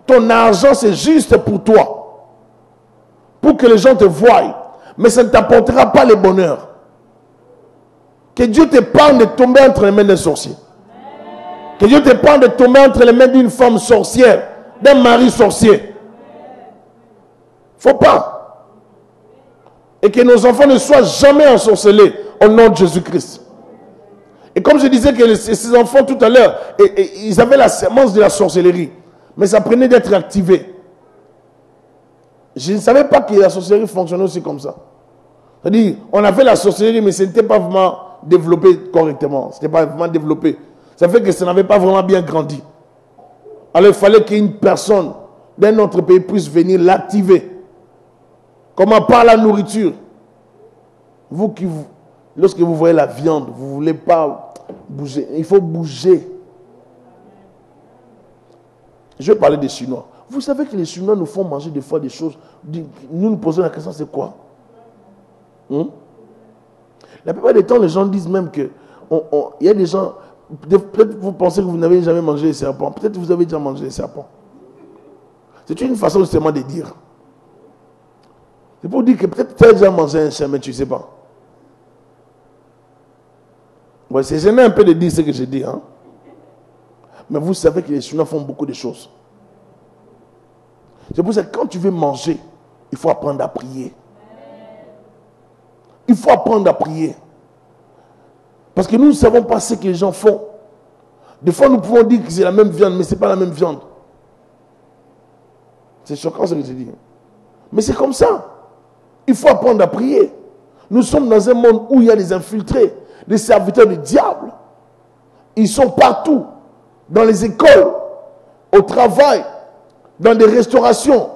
Ton argent, c'est juste pour toi. Pour que les gens te voient. Mais ça ne t'apportera pas le bonheur. Que Dieu t'épargne de tomber entre les mains d'un sorcier. Que Dieu t'épargne de tomber entre les mains d'une femme sorcière. D'un mari sorcier. Faut pas. Et que nos enfants ne soient jamais ensorcelés au nom de Jésus-Christ. Et comme je disais que ces enfants tout à l'heure, ils avaient la sémence de la sorcellerie. Mais ça prenait d'être activé. Je ne savais pas que la sorcellerie fonctionnait aussi comme ça. C'est-à-dire, on avait la sorcellerie, mais ce n'était pas vraiment développé correctement. Ce n'était pas vraiment développé. Ça fait que ça n'avait pas vraiment bien grandi. Alors il fallait qu'une personne d'un autre pays puisse venir l'activer. Comment? Par la nourriture. Lorsque vous voyez la viande, vous ne voulez pas bouger. Il faut bouger. Je vais parler des Chinois. Vous savez que les Chinois nous font manger des fois des choses. Nous posons la question, c'est quoi? La plupart des temps, les gens disent même que il y a des gens, peut-être vous pensez que vous n'avez jamais mangé les serpents. Peut-être que vous avez déjà mangé les serpents. C'est une façon justement de dire. C'est pour dire que peut-être tu as déjà mangé un chien, mais tu ne sais pas. Ouais, c'est gênant un peu de dire ce que je dis. Hein? Mais vous savez que les Chinois font beaucoup de choses. C'est pour ça que quand tu veux manger, il faut apprendre à prier. Il faut apprendre à prier. Parce que nous ne savons pas ce que les gens font. Des fois, nous pouvons dire que c'est la même viande, mais ce n'est pas la même viande. C'est choquant ce que je dis. Mais c'est comme ça. Il faut apprendre à prier. Nous sommes dans un monde où il y a des infiltrés, des serviteurs du diable. Ils sont partout. Dans les écoles, au travail, dans des restaurations,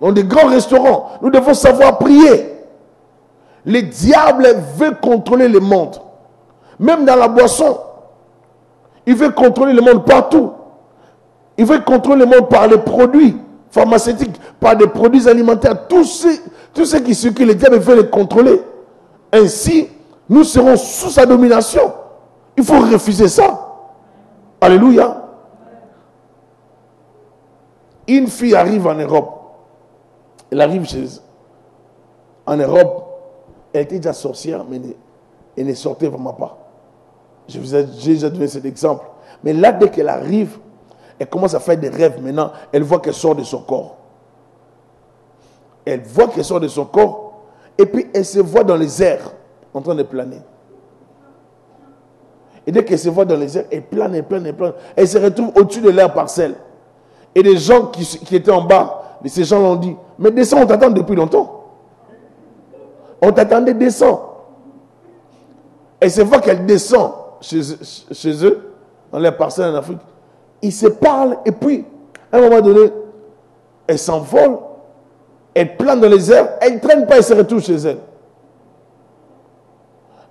dans des grands restaurants. Nous devons savoir prier. Le diable veut contrôler le monde. Même dans la boisson. Il veut contrôler le monde partout. Il veut contrôler le monde par les produits pharmaceutiques, par des produits alimentaires. Tout ce qui circule, le diable veut les contrôler. Ainsi, nous serons sous sa domination. Il faut refuser ça. Alléluia. Une fille arrive en Europe. Elle arrive en Europe. Elle était déjà sorcière, mais elle ne sortait vraiment pas. J'ai déjà donné cet exemple. Mais là, dès qu'elle arrive, elle commence à faire des rêves. Maintenant, elle voit qu'elle sort de son corps. Elle voit qu'elle sort de son corps. Et puis, elle se voit dans les airs, en train de planer. Et dès qu'elle se voit dans les airs, elle plane, elle plane, elle plane. Elle se retrouve au-dessus de l'air parcelle. Et les gens qui étaient en bas, ces gens l'ont dit, mais descends, on t'attend depuis longtemps. On t'attendait, descends. Elle se voit qu'elle descend chez eux, dans les parcelles en Afrique. Ils se parlent et puis, à un moment donné, elle s'envole, elle plane dans les airs, elle ne traîne pas, elle se retrouve chez elle.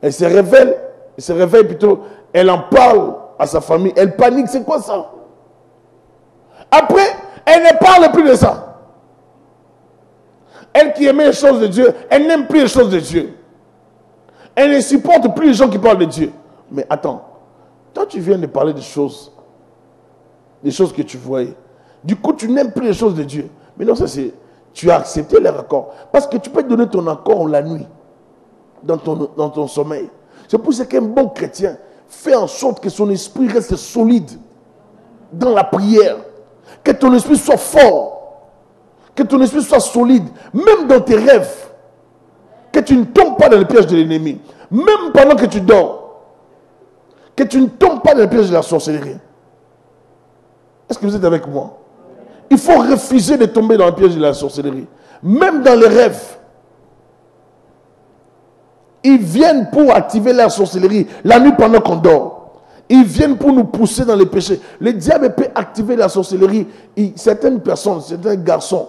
Elle se réveille plutôt, elle en parle à sa famille, elle panique, c'est quoi ça? Après, elle ne parle plus de ça. Elle qui aimait les choses de Dieu, elle n'aime plus les choses de Dieu. Elle ne supporte plus les gens qui parlent de Dieu. Mais attends, toi tu viens de parler des choses que tu voyais. Du coup, tu n'aimes plus les choses de Dieu. Mais non, ça c'est, tu as accepté leur accord. Parce que tu peux donner ton accord la nuit, dans ton sommeil. C'est pour ça qu'un bon chrétien fait en sorte que son esprit reste solide dans la prière. Que ton esprit soit fort. Que ton esprit soit solide. Même dans tes rêves. Que tu ne tombes pas dans le piège de l'ennemi. Même pendant que tu dors. Que tu ne tombes pas dans le piège de la sorcellerie. Est-ce que vous êtes avec moi? Il faut refuser de tomber dans le piège de la sorcellerie. Même dans les rêves. Ils viennent pour activer la sorcellerie la nuit pendant qu'on dort. Ils viennent pour nous pousser dans les péchés. Le diable peut activer la sorcellerie. Certaines personnes, certains garçons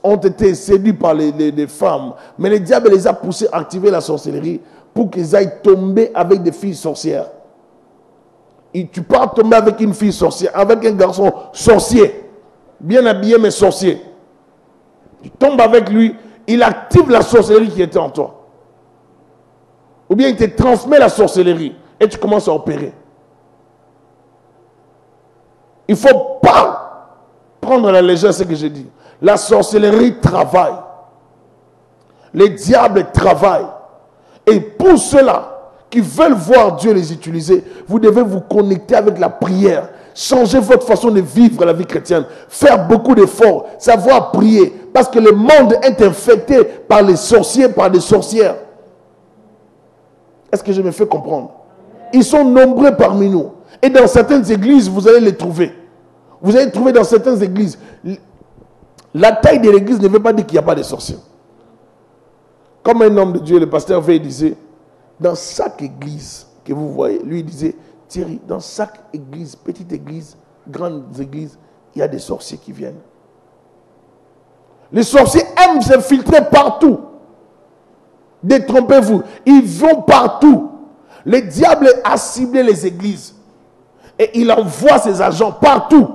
ont été séduits par les femmes. Mais le diable les a poussés à activer la sorcellerie pour qu'ils aillent tomber avec des filles sorcières. Et tu pars tomber avec une fille sorcière, avec un garçon sorcier, bien habillé mais sorcier. Tu tombes avec lui, il active la sorcellerie qui était en toi. Ou bien il te transmet la sorcellerie et tu commences à opérer. Il ne faut pas prendre à la légère ce que j'ai dit. La sorcellerie travaille. Les diables travaillent. Et pour cela qui veulent voir Dieu les utiliser, vous devez vous connecter avec la prière. Changer votre façon de vivre la vie chrétienne. Faire beaucoup d'efforts. Savoir prier. Parce que le monde est infecté par les sorciers, par des sorcières. Est-ce que je me fais comprendre? Ils sont nombreux parmi nous. Et dans certaines églises, vous allez les trouver. Vous allez trouver dans certaines églises. La taille de l'église ne veut pas dire qu'il n'y a pas de sorciers. Comme un homme de Dieu, le pasteur Veil disait, dans chaque église que vous voyez, lui il disait, Thierry, dans chaque église, petite église, grande église, il y a des sorciers qui viennent. Les sorciers aiment se filtrer partout. Détrompez-vous, ils vont partout. Le diable a ciblé les églises et il envoie ses agents partout.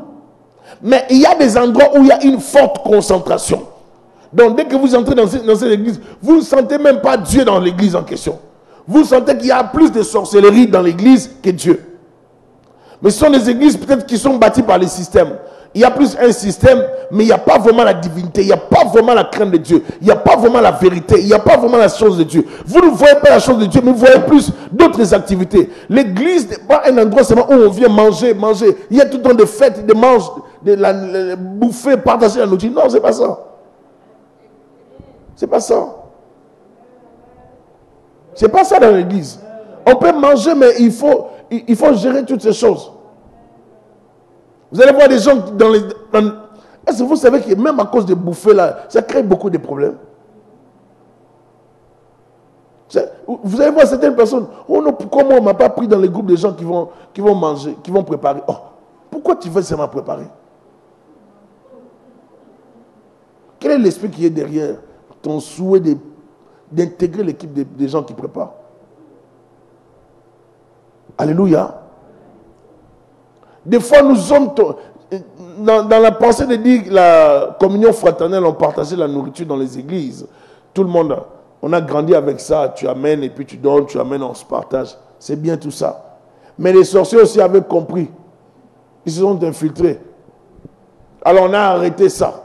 Mais il y a des endroits où il y a une forte concentration. Donc dès que vous entrez dans cette église, vous ne sentez même pas Dieu dans l'église en question. Vous sentez qu'il y a plus de sorcellerie dans l'église que Dieu. Mais ce sont des églises peut-être qui sont bâties par les systèmes. Il y a plus un système, mais il n'y a pas vraiment la divinité, il n'y a pas vraiment la crainte de Dieu, il n'y a pas vraiment la vérité, il n'y a pas vraiment la chose de Dieu. Vous ne voyez pas la chose de Dieu, mais vous voyez plus d'autres activités. L'église n'est pas un endroit seulement où on vient manger. Il y a tout le temps des fêtes, des manges, de bouffer, partager la nourriture. Non, ce n'est pas ça. C'est pas ça. C'est pas ça dans l'église. On peut manger, mais il faut gérer toutes ces choses. Vous allez voir des gens est-ce que vous savez que même à cause de bouffer là, ça crée beaucoup de problèmes? Vous allez voir certaines personnes, oh non, pourquoi moi on ne m'a pas pris dans les groupes de gens qui vont manger, qui vont préparer? Oh, pourquoi tu veux seulement préparer? Quel est l'esprit qui est derrière ton souhait d'intégrer l'équipe des gens qui préparent? Alléluia. Des fois, nous sommes dans la pensée de dire la communion fraternelle, on partageait la nourriture dans les églises. Tout le monde, on a grandi avec ça. Tu amènes et puis tu donnes, tu amènes, on se partage. C'est bien tout ça. Mais les sorciers aussi avaient compris. Ils se sont infiltrés. Alors on a arrêté ça.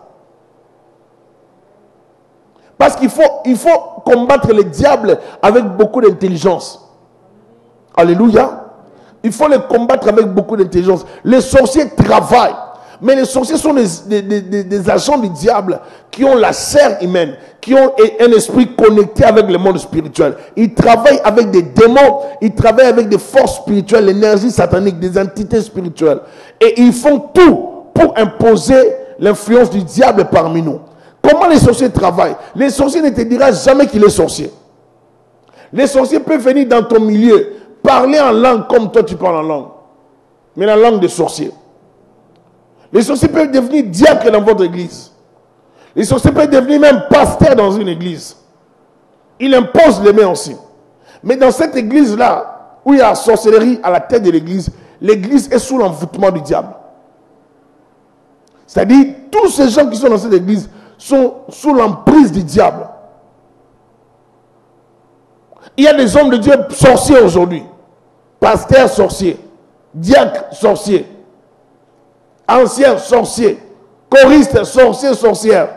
Parce qu'il faut combattre les diables avec beaucoup d'intelligence. Alléluia. Il faut les combattre avec beaucoup d'intelligence. Les sorciers travaillent. Mais les sorciers sont des agents du diable qui ont la chair humaine, qui ont un esprit connecté avec le monde spirituel. Ils travaillent avec des démons, ils travaillent avec des forces spirituelles, l'énergie satanique, des entités spirituelles. Et ils font tout pour imposer l'influence du diable parmi nous. Comment les sorciers travaillent? Les sorciers ne te diront jamais qu'il est sorcier. Les sorciers peuvent venir dans ton milieu, parler en langue comme toi tu parles en langue. Mais la langue des sorciers. Les sorciers peuvent devenir diacres dans votre église. Les sorciers peuvent devenir même pasteurs dans une église. Ils imposent les mains aussi. Mais dans cette église-là, où il y a la sorcellerie à la tête de l'église, l'église est sous l'envoûtement du diable. C'est-à-dire, tous ces gens qui sont dans cette église sont sous l'emprise du diable. Il y a des hommes de Dieu sorciers aujourd'hui. Pasteurs sorciers. Diacres sorciers. Anciens sorciers, choristes, sorciers, sorcières.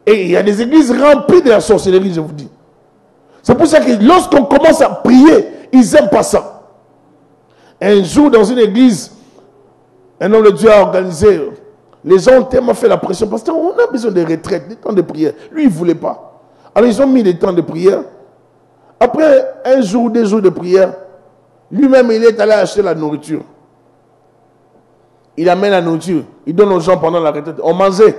Et il y a des églises remplies de la sorcellerie, je vous dis. C'est pour ça que lorsqu'on commence à prier, ils n'aiment pas ça. Un jour, dans une église, un homme de Dieu a organisé, les gens ont tellement fait la pression, parce qu'on a besoin de retraite, des temps de prière. Lui, il ne voulait pas. Alors, ils ont mis des temps de prière. Après un jour, 2 jours de prière, lui-même, il est allé acheter la nourriture. Il amène la nourriture. Il donne aux gens pendant la retraite. On mangeait.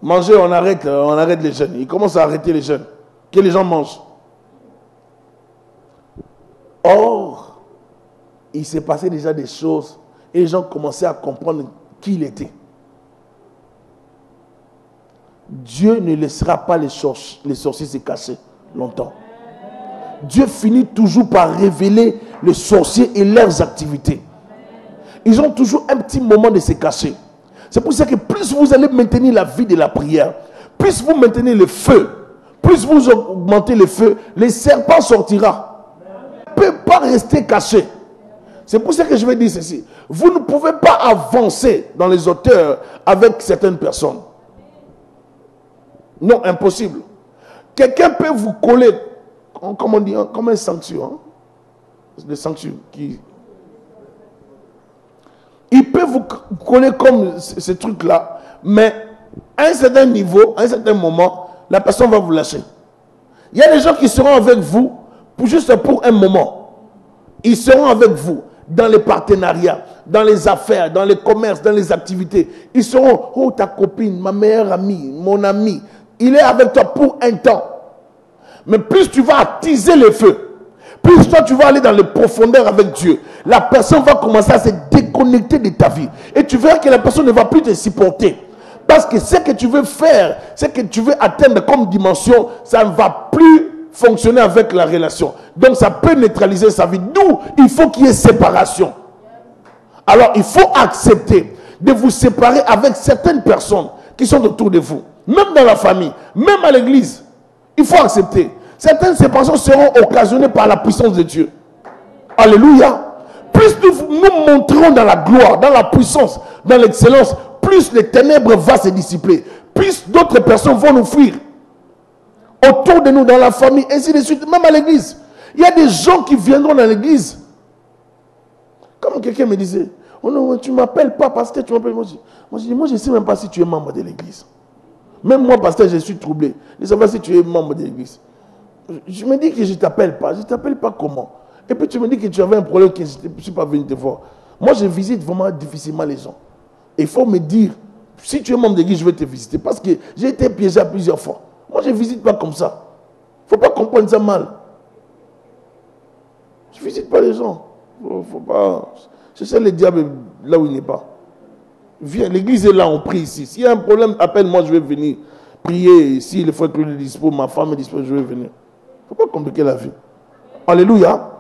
Manger, on arrête les jeunes. Il commence à arrêter les jeunes. Que les gens mangent. Or, il s'est passé déjà des choses. Et les gens commençaient à comprendre qui il était. Dieu ne laissera pas les sorciers se cacher longtemps. Dieu finit toujours par révéler les sorciers et leurs activités. Ils ont toujours un petit moment de se cacher. C'est pour ça que plus vous allez maintenir la vie de la prière, plus vous maintenez le feu, plus vous augmentez le feu, les serpents sortira. Ils ne peuvent pas rester cachés. C'est pour ça que je vais dire ceci. Vous ne pouvez pas avancer dans les hauteurs avec certaines personnes. Non, impossible. Quelqu'un peut vous coller, comme on dit, comme un sanctuaire. Hein? Le sanctuaire qui... Il peut vous coller comme ce truc-là, mais à un certain niveau, à un certain moment, la personne va vous lâcher. Il y a des gens qui seront avec vous juste pour un moment. Ils seront avec vous dans les partenariats, dans les affaires, dans les commerces, dans les activités. Ils seront, oh ta copine, ma meilleure amie, mon ami. Il est avec toi pour un temps. Mais plus tu vas attiser le feu, plus toi tu vas aller dans les profondeurs avec Dieu, la personne va commencer à se déconnecter de ta vie. Et tu verras que la personne ne va plus te supporter. Parce que ce que tu veux faire, ce que tu veux atteindre comme dimension, ça ne va plus fonctionner avec la relation. Donc ça peut neutraliser sa vie. D'où il faut qu'il y ait séparation. Alors il faut accepter de vous séparer avec certaines personnes qui sont autour de vous. Même dans la famille, même à l'église. Il faut accepter. Certaines séparations seront occasionnées par la puissance de Dieu. Alléluia. Plus nous monterons dans la gloire, dans la puissance, dans l'excellence, plus les ténèbres vont se dissiper. Plus d'autres personnes vont nous fuir. Autour de nous, dans la famille, ainsi de suite, même à l'église. Il y a des gens qui viendront dans l'église. Comme quelqu'un me disait, oh non, tu ne m'appelles pas pasteur, tu m'appelles. Moi, je ne sais même pas si tu es membre de l'église. Même moi, pasteur, je suis troublé. Je ne sais pas si tu es membre de l'église. Je me dis que je ne t'appelle pas. Je ne t'appelle pas comment? Et puis tu me dis que tu avais un problème que je ne suis pas venu te voir. Moi, je visite vraiment difficilement les gens. Et il faut me dire, si tu es membre de l'église, je vais te visiter. Parce que j'ai été piégé à plusieurs fois. Moi, je ne visite pas comme ça. Il ne faut pas comprendre ça mal. Je ne visite pas les gens. Faut pas... Je sais le diable là où il n'est pas. Viens, l'église est là, on prie ici. S'il y a un problème, appelle-moi, je vais venir prier. Si le frère Claude est dispo, ma femme est dispo, je vais venir. Il ne faut pas compliquer la vie. Alléluia.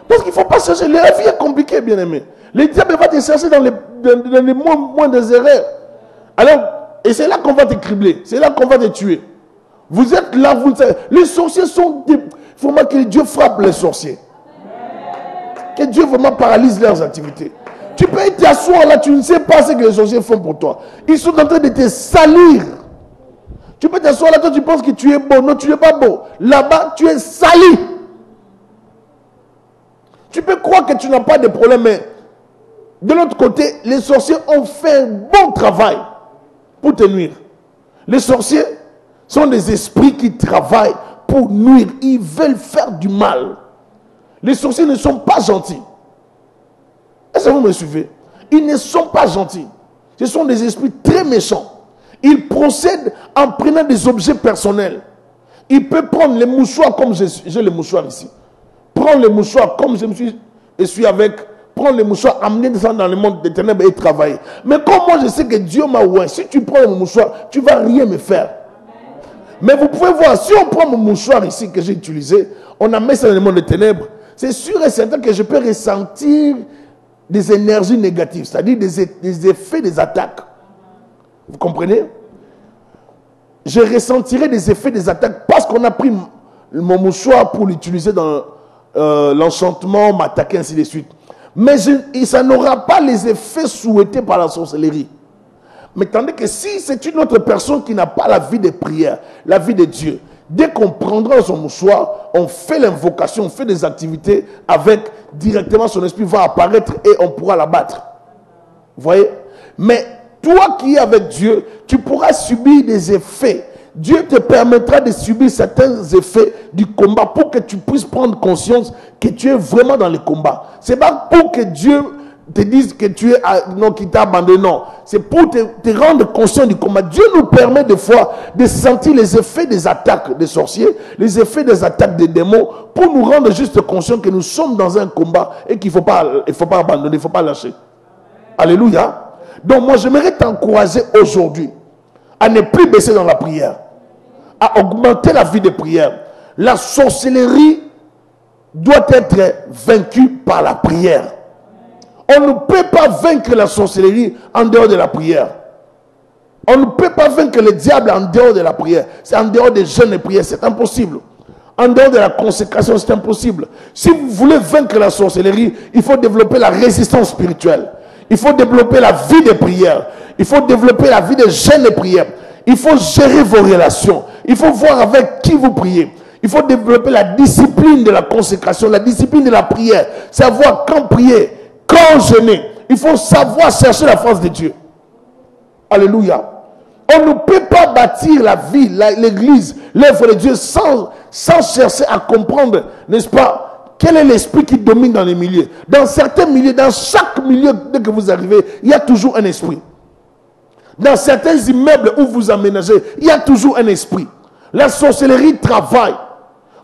Parce qu'il ne faut pas chercher. La vie est compliquée, bien aimé. Le diable va te chercher dans les moins des erreurs. Alors, et c'est là qu'on va te cribler. C'est là qu'on va te tuer. Vous êtes là, vous ne savez. Les sorciers sont des... Vraiment que Dieu frappe les sorciers. Que Dieu vraiment paralyse leurs activités. Tu peux t'asseoir là, tu ne sais pas ce que les sorciers font pour toi. Ils sont en train de te salir. Tu peux t'asseoir là, toi tu penses que tu es beau. Non, tu n'es pas beau. Là-bas, tu es sali. Tu peux croire que tu n'as pas de problème, mais de l'autre côté, les sorciers ont fait un bon travail pour te nuire. Les sorciers sont des esprits qui travaillent pour nuire. Ils veulent faire du mal. Les sorciers ne sont pas gentils. Est-ce que vous me suivez? Ils ne sont pas gentils. Ce sont des esprits très méchants. Ils procèdent en prenant des objets personnels. Il peut prendre les mouchoirs comme j'ai les mouchoirs ici. Prendre les mouchoirs comme je suis avec. Prendre les mouchoirs, amener ça dans le monde des ténèbres et travailler. Mais comme moi je sais que Dieu m'a oué, si tu prends mon mouchoir, tu ne vas rien me faire. Mais vous pouvez voir, si on prend mon mouchoir ici que j'ai utilisé, on a mis ça dans le monde des ténèbres, c'est sûr et certain que je peux ressentir des énergies négatives, c'est-à-dire des effets des attaques. Vous comprenez? Je ressentirai des effets des attaques parce qu'on a pris mon mouchoir pour l'utiliser dans l'enchantement, m'attaquer, ainsi de suite. Mais ça n'aura pas les effets souhaités par la sorcellerie. Mais tandis que si c'est une autre personne qui n'a pas la vie de prière, la vie de Dieu, dès qu'on prendra son mouchoir, on fait l'invocation, on fait des activités avec, directement son esprit va apparaître et on pourra l'abattre. Vous voyez? Mais toi qui es avec Dieu, tu pourras subir des effets. Dieu te permettra de subir certains effets du combat pour que tu puisses prendre conscience que tu es vraiment dans le combat. Ce n'est pas pour que Dieu te dise que tu es non, qu'il t'a abandonné. Non, c'est pour te rendre conscient du combat. Dieu nous permet des fois de sentir les effets des attaques des sorciers, les effets des attaques des démons, pour nous rendre juste conscients que nous sommes dans un combat et qu'il ne faut pas abandonner, il ne faut pas lâcher. Alléluia. Donc moi j'aimerais t'encourager aujourd'hui à ne plus baisser dans la prière, à augmenter la vie de prière. La sorcellerie doit être vaincue par la prière. On ne peut pas vaincre la sorcellerie en dehors de la prière. On ne peut pas vaincre le diable en dehors de la prière. C'est en dehors des jeûnes et prières, c'est impossible. En dehors de la consécration, c'est impossible. Si vous voulez vaincre la sorcellerie, il faut développer la résistance spirituelle. Il faut développer la vie de prière. Il faut développer la vie de jeûne et prière. Il faut gérer vos relations. Il faut voir avec qui vous priez. Il faut développer la discipline de la consécration, la discipline de la prière. Savoir quand prier, quand jeûner. Il faut savoir chercher la face de Dieu. Alléluia. On ne peut pas bâtir la vie, l'église, l'œuvre de Dieu sans chercher à comprendre, n'est-ce pas, quel est l'esprit qui domine dans les milieux. Dans certains milieux, dans chaque milieu, dès que vous arrivez, il y a toujours un esprit. Dans certains immeubles où vous aménagez, il y a toujours un esprit. La sorcellerie travaille.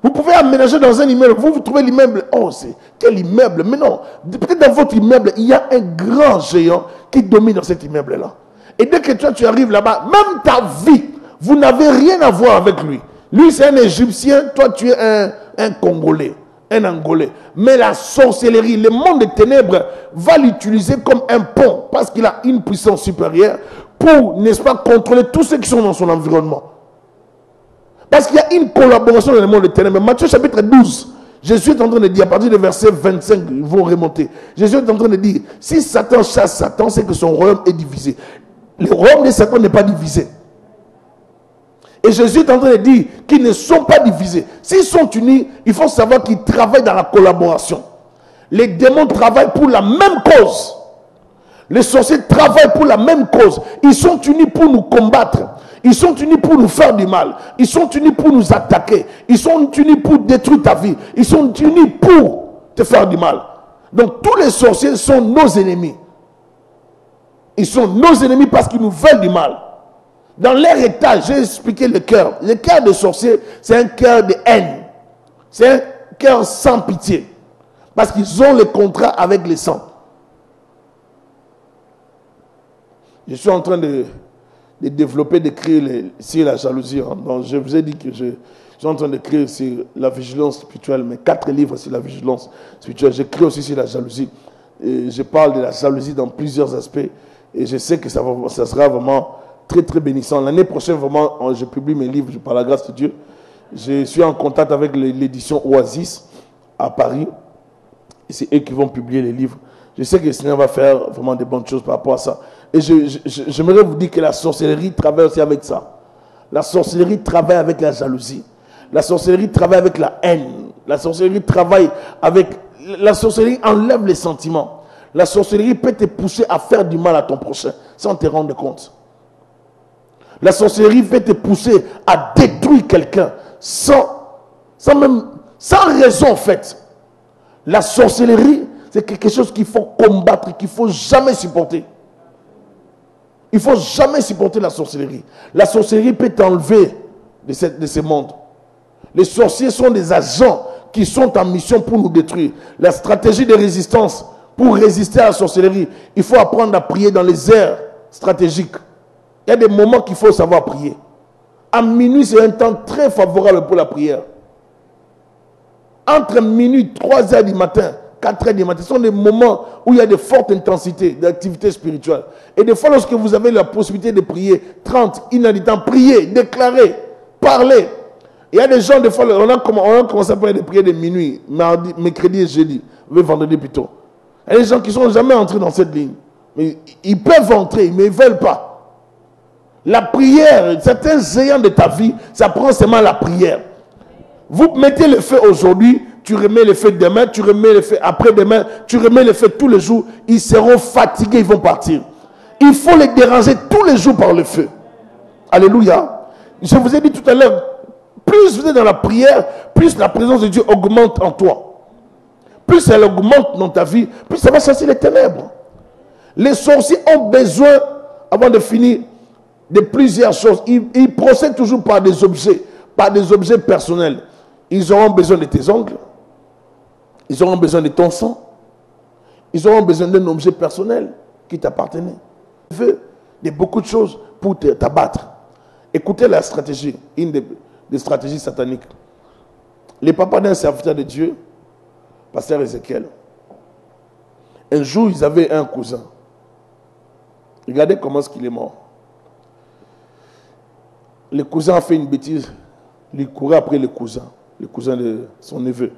Vous pouvez aménager dans un immeuble, vous trouvez l'immeuble, oh c'est quel immeuble, mais non, peut-être dans votre immeuble, il y a un grand géant qui domine dans cet immeuble-là. Et dès que toi tu arrives là-bas, même ta vie, vous n'avez rien à voir avec lui. Lui c'est un Égyptien, toi tu es un Congolais, un Angolais. Mais la sorcellerie, le monde des ténèbres va l'utiliser comme un pont parce qu'il a une puissance supérieure pour, n'est-ce pas, contrôler tous ceux qui sont dans son environnement. Parce qu'il y a une collaboration dans le monde des ténèbres. Matthieu chapitre 12, Jésus est en train de dire, à partir du verset 25, ils vont remonter. Jésus est en train de dire, si Satan chasse Satan, c'est que son royaume est divisé. Le royaume de Satan n'est pas divisé. Et Jésus est en train de dire qu'ils ne sont pas divisés. S'ils sont unis, il faut savoir qu'ils travaillent dans la collaboration. Les démons travaillent pour la même cause. Les sorciers travaillent pour la même cause. Ils sont unis pour nous combattre. Ils sont unis pour nous faire du mal. Ils sont unis pour nous attaquer. Ils sont unis pour détruire ta vie. Ils sont unis pour te faire du mal. Donc tous les sorciers sont nos ennemis. Ils sont nos ennemis parce qu'ils nous veulent du mal. Dans leur état, j'ai expliqué le cœur. Le cœur des sorciers, c'est un cœur de haine. C'est un cœur sans pitié. Parce qu'ils ont le contrat avec le sang. Je suis en train de développer, d'écrire sur la jalousie. Donc, je vous ai dit que je suis en train d'écrire sur la vigilance spirituelle, mais 4 livres sur la vigilance spirituelle. J'écris aussi sur la jalousie. Et je parle de la jalousie dans plusieurs aspects. Et je sais que ça sera vraiment très très bénissant. L'année prochaine, vraiment, je publie mes livres par la grâce de Dieu. Je suis en contact avec l'édition Oasis à Paris. C'est eux qui vont publier les livres. Je sais que le Seigneur va faire vraiment de bonnes choses par rapport à ça. Et j'aimerais vous dire que la sorcellerie travaille aussi avec ça. La sorcellerie travaille avec la jalousie. La sorcellerie travaille avec la haine. La sorcellerie travaille avec... La sorcellerie enlève les sentiments. La sorcellerie peut te pousser à faire du mal à ton prochain sans te rendre compte. La sorcellerie peut te pousser à détruire quelqu'un sans raison en fait. La sorcellerie, c'est quelque chose qu'il faut combattre, qu'il ne faut jamais supporter. Il ne faut jamais supporter la sorcellerie. La sorcellerie peut t'enlever de ce monde. Les sorciers sont des agents qui sont en mission pour nous détruire. La stratégie de résistance, pour résister à la sorcellerie, il faut apprendre à prier dans les aires stratégiques. Il y a des moments qu'il faut savoir prier. À minuit, c'est un temps très favorable pour la prière. Entre minuit, 3 heures du matin, 4 heures du matin, ce sont des moments où il y a de fortes intensités d'activité spirituelle. Et des fois, lorsque vous avez la possibilité de prier 30, 1 heure du temps, prier, déclarer, parler. Il y a des gens, des fois, on a commencé à prier de minuit, mardi, mercredi et jeudi, vendredi plutôt. Il y a des gens qui ne sont jamais entrés dans cette ligne. Mais ils peuvent entrer, mais ils ne veulent pas. La prière, certains géants de ta vie, ça prend seulement la prière. Vous mettez le feu aujourd'hui, tu remets le feu demain, tu remets le feu après-demain, tu remets le feu tous les jours. Ils seront fatigués, ils vont partir. Il faut les déranger tous les jours par le feu. Alléluia. Je vous ai dit tout à l'heure, plus vous êtes dans la prière, plus la présence de Dieu augmente en toi. Plus elle augmente dans ta vie, plus ça va chasser les ténèbres. Les sorciers ont besoin, avant de finir, de plusieurs choses. Ils procèdent toujours par des objets personnels. Ils auront besoin de tes ongles. Ils auront besoin de ton sang. Ils auront besoin d'un objet personnel qui t'appartenait. Ils veulent de beaucoup de choses pour t'abattre. Écoutez la stratégie, une des stratégies sataniques. Les papas d'un serviteur de Dieu, pasteur Ézéchiel, un jour, ils avaient un cousin. Regardez comment est-ce qu'il est mort. Le cousin a fait une bêtise. Il courait après le cousin de son neveu.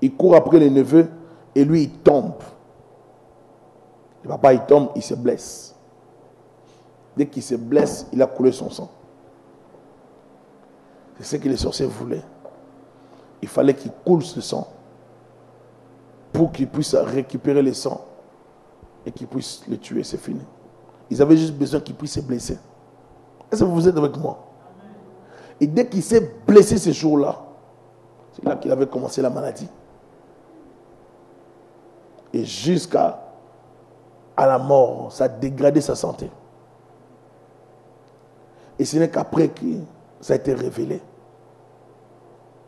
Il court après le neveu et lui, il tombe. Le papa, il tombe, il se blesse. Dès qu'il se blesse, il a coulé son sang. C'est ce que les sorciers voulaient. Il fallait qu'il coule ce sang pour qu'il puisse récupérer le sang et qu'il puisse le tuer, c'est fini. Ils avaient juste besoin qu'il puisse se blesser. Est-ce que vous êtes avec moi? Et dès qu'il s'est blessé ce jour-là, c'est là qu'il avait commencé la maladie. Et jusqu'à la mort, ça a dégradé sa santé. Et ce n'est qu'après que ça a été révélé.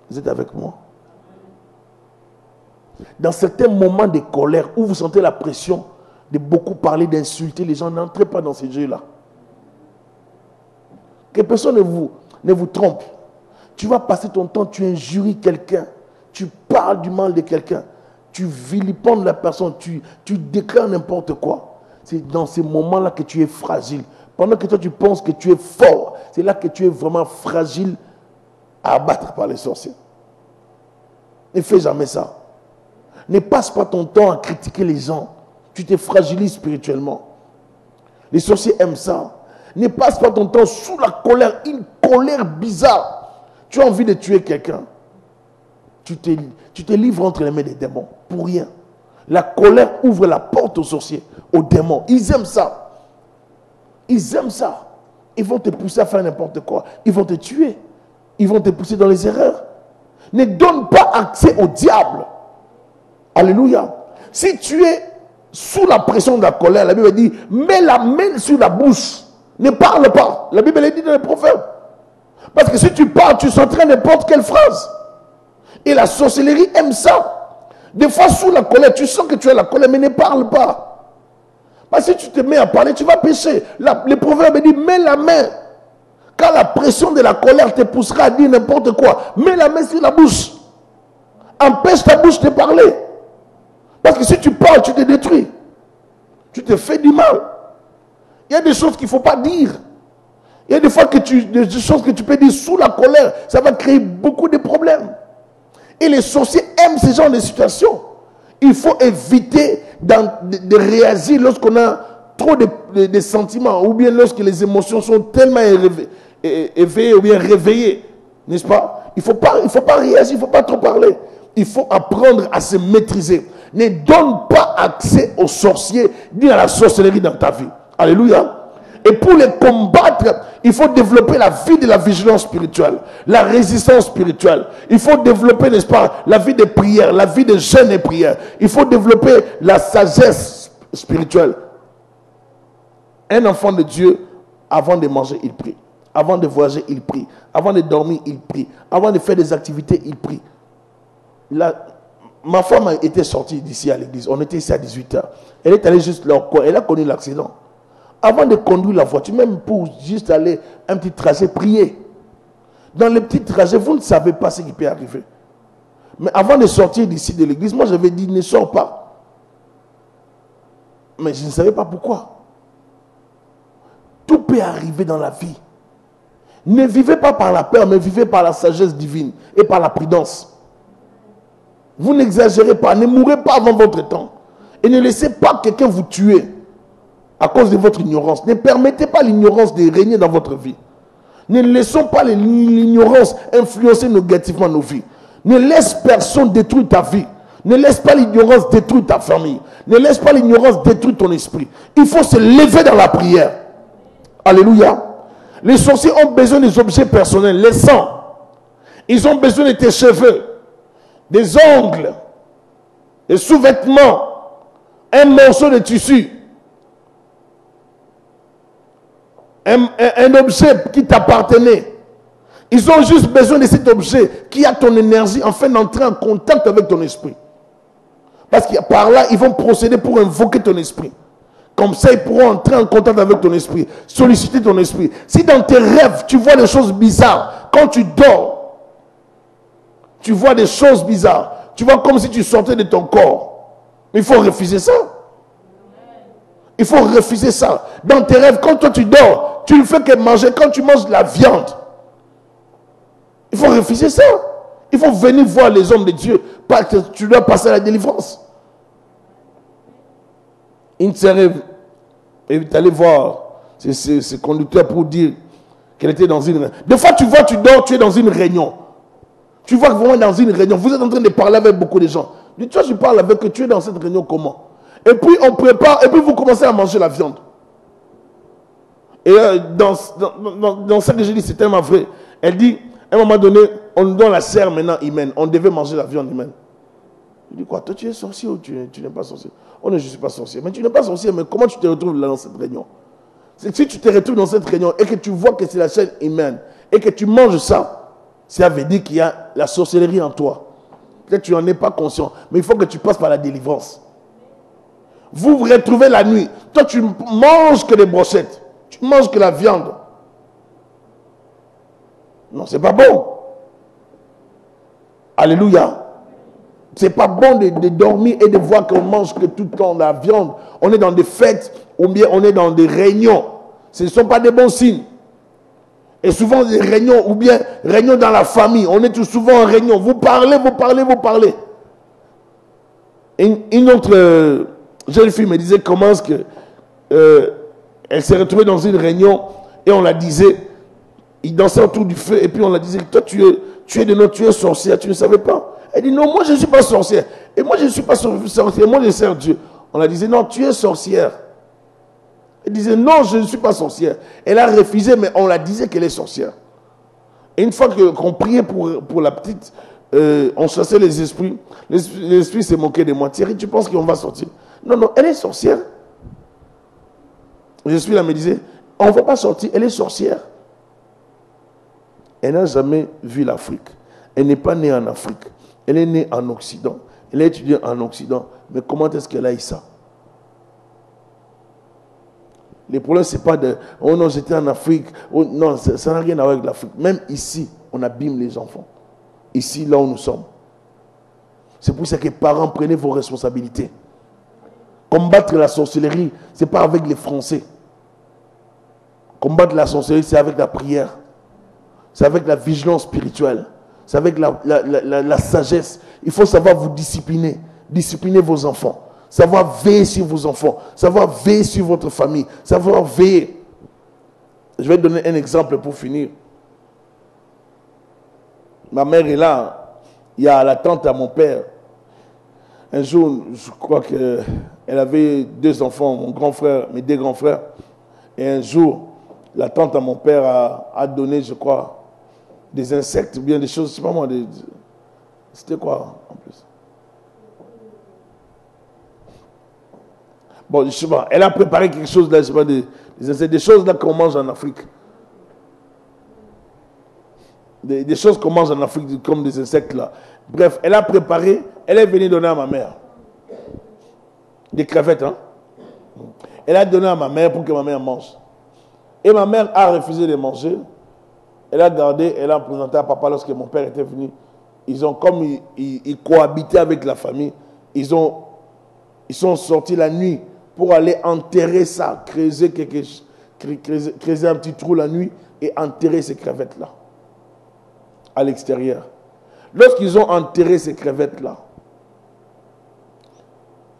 Vous êtes avec moi? Dans certains moments de colère où vous sentez la pression de beaucoup parler, d'insulter les gens, n'entrez pas dans ces jeux-là. Que personne ne vous trompe. Tu vas passer ton temps, tu injuries quelqu'un, tu parles du mal de quelqu'un, tu vilipendes la personne, tu déclares n'importe quoi. C'est dans ces moments-là que tu es fragile. Pendant que toi tu penses que tu es fort, c'est là que tu es vraiment fragile à abattre par les sorciers. Ne fais jamais ça. Ne passe pas ton temps à critiquer les gens. Tu te fragilises spirituellement. Les sorciers aiment ça. Ne passe pas ton temps sous la colère, une colère bizarre. Tu as envie de tuer quelqu'un. Tu te livres entre les mains des démons. Pour rien. La colère ouvre la porte aux sorciers, aux démons. Ils aiment ça. Ils aiment ça. Ils vont te pousser à faire n'importe quoi. Ils vont te tuer. Ils vont te pousser dans les erreurs. Ne donne pas accès au diable. Alléluia. Si tu es sous la pression de la colère, la Bible dit, mets la main sur la bouche. Ne parle pas. La Bible dit dans les prophètes. Parce que si tu parles, tu s'entraînes n'importe quelle phrase. Et la sorcellerie aime ça. Des fois, sous la colère, tu sens que tu as la colère, mais ne parle pas. Parce que si tu te mets à parler, tu vas pécher. Les proverbes disent, mets la main. Quand la pression de la colère te poussera à dire n'importe quoi, mets la main sur la bouche. Empêche ta bouche de parler. Parce que si tu parles, tu te détruis. Tu te fais du mal. Il y a des choses qu'il ne faut pas dire. Il y a des fois que des choses que tu peux dire sous la colère, ça va créer beaucoup de problèmes. Et les sorciers aiment ce genre de situations. Il faut éviter de réagir lorsqu'on a trop de sentiments, ou bien lorsque les émotions sont tellement éveillées ou bien réveillées. N'est-ce pas? Il ne faut pas réagir, il ne faut pas trop parler. Il faut apprendre à se maîtriser. Ne donne pas accès aux sorciers ni à la sorcellerie dans ta vie. Alléluia. Et pour les combattre, il faut développer la vie de la vigilance spirituelle, la résistance spirituelle. Il faut développer, n'est-ce pas, la vie de prière, la vie de jeûne et prière. Il faut développer la sagesse spirituelle. Un enfant de Dieu, avant de manger, il prie. Avant de voyager, il prie. Avant de dormir, il prie. Avant de faire des activités, il prie. Ma femme était sortie d'ici à l'église. On était ici à 18h. Elle est allée juste là. Elle a connu l'accident. Avant de conduire la voiture, même pour juste aller un petit trajet, prier. Dans les petits trajets, vous ne savez pas ce qui peut arriver. Mais avant de sortir d'ici de l'église, moi j'avais dit ne sors pas. Mais je ne savais pas pourquoi. Tout peut arriver dans la vie. Ne vivez pas par la peur, mais vivez par la sagesse divine et par la prudence. Vous n'exagérez pas, ne mourrez pas avant votre temps. Et ne laissez pas quelqu'un vous tuer à cause de votre ignorance. Ne permettez pas l'ignorance de régner dans votre vie. Ne laissons pas l'ignorance influencer négativement nos vies. Ne laisse personne détruire ta vie. Ne laisse pas l'ignorance détruire ta famille. Ne laisse pas l'ignorance détruire ton esprit. Il faut se lever dans la prière. Alléluia. Les sorciers ont besoin des objets personnels, les sangs. Ils ont besoin de tes cheveux, des ongles, des sous-vêtements, un morceau de tissu. Un objet qui t'appartenait. Ils ont juste besoin de cet objet qui a ton énergie afin d'entrer en contact avec ton esprit. Parce que par là, ils vont procéder pour invoquer ton esprit. Comme ça, ils pourront entrer en contact avec ton esprit, solliciter ton esprit. Si dans tes rêves, tu vois des choses bizarres, quand tu dors, tu vois des choses bizarres, tu vois comme si tu sortais de ton corps. Mais il faut refuser ça. Il faut refuser ça. Dans tes rêves, quand toi tu dors, tu ne fais que manger. Quand tu manges de la viande, il faut refuser ça. Il faut venir voir les hommes de Dieu. Parce que tu dois passer à la délivrance. Une sœur est allée voir ce conducteur pour dire qu'elle était dans une... Des fois, tu vois, tu dors, tu es dans une réunion. Tu vois que vraiment dans une réunion, vous êtes en train de parler avec beaucoup de gens. Tu vois, tu parles avec eux, tu es dans cette réunion comment? Et puis on prépare, et puis vous commencez à manger la viande. Et dans ce que j'ai dit, c'est tellement vrai. Elle dit, à un moment donné, on nous donne la chair maintenant humaine. On devait manger la viande humaine. Je dis quoi? Toi, tu es sorcier ou tu n'es pas sorcier? Oh non, je ne suis pas sorcier. Mais tu n'es pas sorcier, mais comment tu te retrouves là dans cette réunion? Si tu te retrouves dans cette réunion et que tu vois que c'est la chair humaine et que tu manges ça, ça veut dire qu'il y a la sorcellerie en toi. Peut-être que tu n'en es pas conscient, mais il faut que tu passes par la délivrance. Vous vous retrouvez la nuit. Toi, tu manges que des brochettes. Tu manges que la viande. Non, c'est pas bon. Alléluia. C'est pas bon de dormir et de voir qu'on mange que tout le temps la viande. On est dans des fêtes ou bien on est dans des réunions. Ce ne sont pas des bons signes. Et souvent des réunions ou bien réunions dans la famille. On est tout souvent en réunion. Vous parlez, vous parlez, vous parlez. Une autre jeune fille me disait comment est-ce que elle s'est retrouvée dans une réunion et on la disait, il dansait autour du feu et puis on la disait, toi tu es de notre, tu es sorcière, tu ne savais pas. Elle dit non, moi je ne suis pas sorcière. Et moi je ne suis pas sorcière, moi je sers Dieu. On la disait non, tu es sorcière. Elle disait non, je ne suis pas sorcière. Elle a refusé, mais on la disait qu'elle est sorcière. Et une fois qu'on priait pour la petite, on chassait les esprits. L'esprit s'est moqué de moi. Thierry, tu penses qu'on va sortir? Non, non, elle est sorcière. L'esprit là me disait, on ne va pas sortir, elle est sorcière. Elle n'a jamais vu l'Afrique. Elle n'est pas née en Afrique. Elle est née en Occident. Elle a étudié en Occident. Mais comment est-ce qu'elle a eu ça? Le problème, ce n'est pas de « Oh non, j'étais en Afrique. Oh, » non, ça n'a rien à voir avec l'Afrique. Même ici, on abîme les enfants. Ici, là où nous sommes. C'est pour ça que parents, prenez vos responsabilités. Combattre la sorcellerie, ce n'est pas avec les Français. Combattre la sorcellerie, c'est avec la prière. C'est avec la vigilance spirituelle. C'est avec la sagesse. Il faut savoir vous discipliner. Discipliner vos enfants. Savoir veiller sur vos enfants. Savoir veiller sur votre famille. Savoir veiller. Je vais donner un exemple pour finir. Ma mère est là. Il y a la tante à mon père. Un jour, je crois qu'elle avait 2 enfants, mon grand frère, mes 2 grands frères. Et un jour, la tante à mon père a donné, je crois, des insectes, ou bien des choses, je ne sais pas moi, c'était quoi en plus? Bon, je sais pas, elle a préparé quelque chose là, je sais pas, des insectes, des choses là qu'on mange en Afrique. Des choses qu'on mange en Afrique, comme des insectes là. Bref, elle a préparé, elle est venue donner à ma mère. Des crevettes, hein. Elle a donné à ma mère pour que ma mère mange. Et ma mère a refusé de manger. Elle a gardé, elle a présenté à papa lorsque mon père était venu. Ils ont, comme ils cohabitaient avec la famille, ils sont sortis la nuit pour aller enterrer ça, creuser un petit trou la nuit et enterrer ces crevettes-là à l'extérieur. Lorsqu'ils ont enterré ces crevettes-là,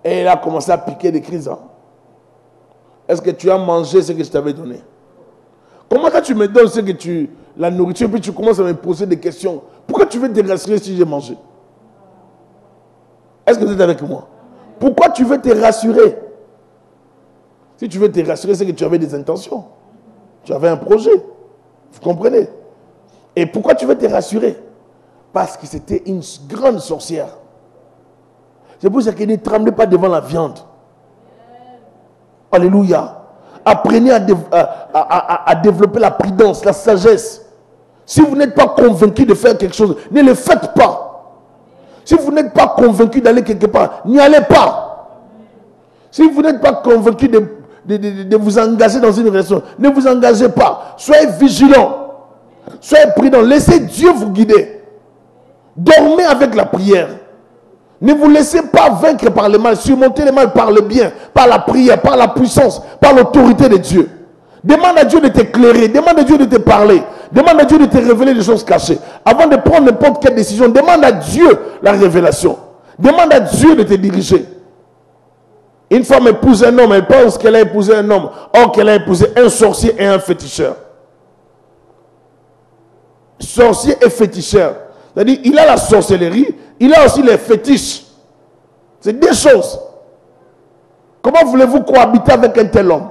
elle a commencé à piquer des crises. Hein? Est-ce que tu as mangé ce que je t'avais donné? Comment quand tu me donnes la nourriture, puis tu commences à me poser des questions? Pourquoi tu veux te rassurer si j'ai mangé? Est-ce que vous êtes avec moi? Pourquoi tu veux te rassurer? Si tu veux te rassurer, c'est que tu avais des intentions. Tu avais un projet. Vous comprenez? Et pourquoi tu veux te rassurer? Parce que c'était une grande sorcière. C'est pour ça qu'elle ne tremblait pas devant la viande. Alléluia. Apprenez à développer la prudence, la sagesse. Si vous n'êtes pas convaincu de faire quelque chose, ne le faites pas. Si vous n'êtes pas convaincu d'aller quelque part, n'y allez pas. Si vous n'êtes pas convaincu de vous engager dans une relation, ne vous engagez pas. Soyez vigilants. Soyez prudents. Laissez Dieu vous guider. Dormez avec la prière. Ne vous laissez pas vaincre par le mal. Surmonter le mal par le bien, par la prière, par la puissance, par l'autorité de Dieu. Demande à Dieu de t'éclairer. Demande à Dieu de te parler. Demande à Dieu de te révéler des choses cachées. Avant de prendre n'importe quelle décision, demande à Dieu la révélation. Demande à Dieu de te diriger. Une femme épouse un homme, elle pense qu'elle a épousé un homme. Or qu'elle a épousé un sorcier et un féticheur. Sorcier et féticheur. C'est-à-dire, il a la sorcellerie, il a aussi les fétiches. C'est 2 choses. Comment voulez-vous cohabiter avec un tel homme?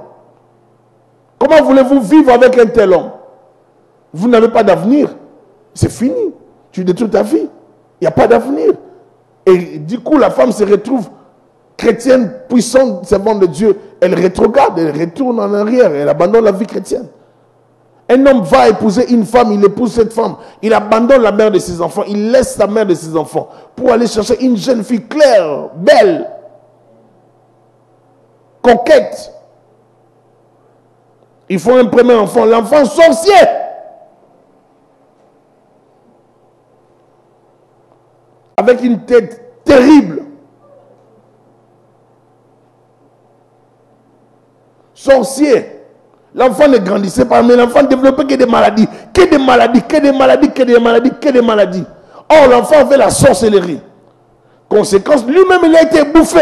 Comment voulez-vous vivre avec un tel homme? Vous n'avez pas d'avenir. C'est fini. Tu détruis ta vie. Il n'y a pas d'avenir. Et du coup, la femme se retrouve chrétienne, puissante, servante de Dieu. Elle rétrograde, elle retourne en arrière, elle abandonne la vie chrétienne. Un homme va épouser une femme, il épouse cette femme. Il abandonne la mère de ses enfants, il laisse la mère de ses enfants pour aller chercher une jeune fille claire, belle, coquette. Il faut un premier enfant, l'enfant sorcier. Avec une tête terrible. Sorcier. L'enfant ne grandissait pas, mais l'enfant développait que des maladies. Que des maladies, que des maladies, que des maladies, que des maladies. Or, l'enfant avait la sorcellerie. Conséquence, lui-même, il a été bouffé.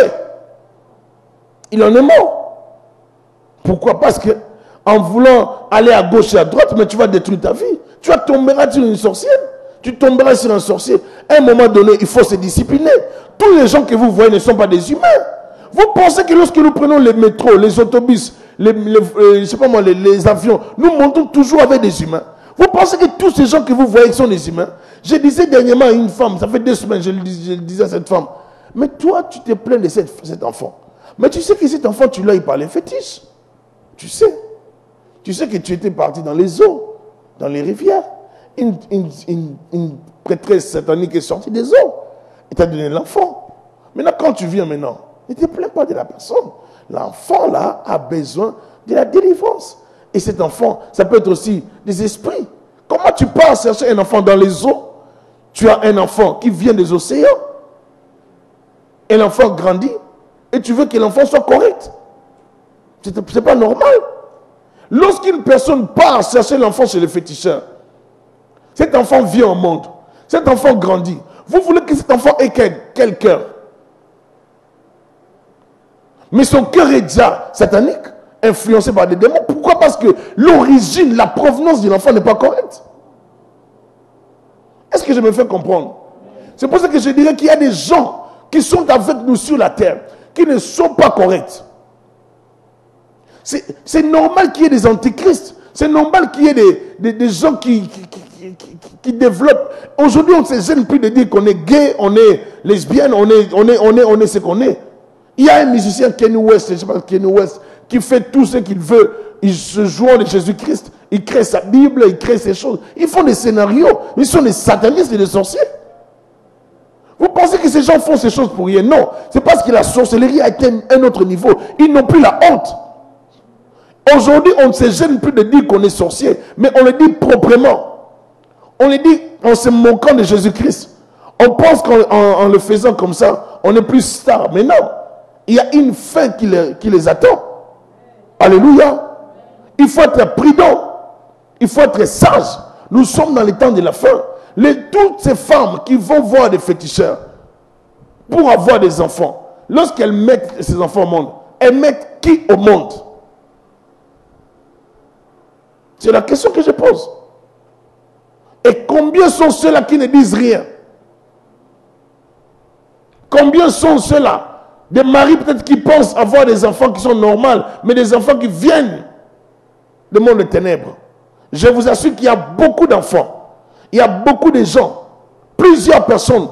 Il en est mort. Pourquoi? Parce que en voulant aller à gauche et à droite, mais tu vas détruire ta vie. Tu tomberas sur une sorcière. Tu tomberas sur un sorcier. À un moment donné, il faut se discipliner. Tous les gens que vous voyez ne sont pas des humains. Vous pensez que lorsque nous prenons les métros, les autobus, je sais pas moi, les avions, nous montons toujours avec des humains. Vous pensez que tous ces gens que vous voyez sont des humains? Je disais dernièrement à une femme, ça fait 2 semaines, je le disais à cette femme, mais toi, tu te plains de cet enfant. Mais tu sais que cet enfant, tu l'as eu par les fétiches. Tu sais. Tu sais que tu étais parti dans les eaux, dans les rivières. Une prêtresse satanique est sortie des eaux et t'a donné l'enfant. Maintenant, quand tu viens maintenant, ne te plains pas de la personne. L'enfant, là, a besoin de la délivrance. Et cet enfant, ça peut être aussi des esprits. Comment tu pars chercher un enfant dans les eaux? Tu as un enfant qui vient des océans. Et l'enfant grandit. Et tu veux que l'enfant soit correct. Ce n'est pas normal. Lorsqu'une personne part chercher l'enfant chez le féticheur, cet enfant vient au monde, cet enfant grandit. Vous voulez que cet enfant ait quel cœur? Mais son cœur est déjà satanique, influencé par des démons. Pourquoi? Parce que l'origine, la provenance de l'enfant n'est pas correcte. Est-ce que je me fais comprendre? C'est pour ça que je dirais qu'il y a des gens qui sont avec nous sur la terre, qui ne sont pas corrects. C'est normal qu'il y ait des antichrists. C'est normal qu'il y ait des gens qui développent. Aujourd'hui, on ne se gêne plus de dire qu'on est gay, on est lesbienne, on est ce qu'on est. Il y a un musicien, Kanye West, je ne sais pas, Kanye West, qui fait tout ce qu'il veut. Il se joue de Jésus-Christ. Il crée sa Bible, il crée ses choses. Ils font des scénarios. Ils sont des satanistes et des sorciers. Vous pensez que ces gens font ces choses pour rien? Non. C'est parce que la sorcellerie a été à un autre niveau. Ils n'ont plus la honte. Aujourd'hui, on ne se gêne plus de dire qu'on est sorcier, mais on le dit proprement. On le dit en se moquant de Jésus-Christ. On pense qu'en le faisant comme ça, on est plus star. Mais non. Il y a une fin qui les attend. Alléluia. Il faut être prudent. Il faut être sage. Nous sommes dans les temps de la fin. Toutes ces femmes qui vont voir des féticheurs pour avoir des enfants, lorsqu'elles mettent ces enfants au monde, elles mettent qui au monde? C'est la question que je pose. Et combien sont ceux-là qui ne disent rien? Combien sont ceux-là? Des maris peut-être qui pensent avoir des enfants qui sont normaux, mais des enfants qui viennent du monde des ténèbres. Je vous assure qu'il y a beaucoup d'enfants. Il y a beaucoup de gens, plusieurs personnes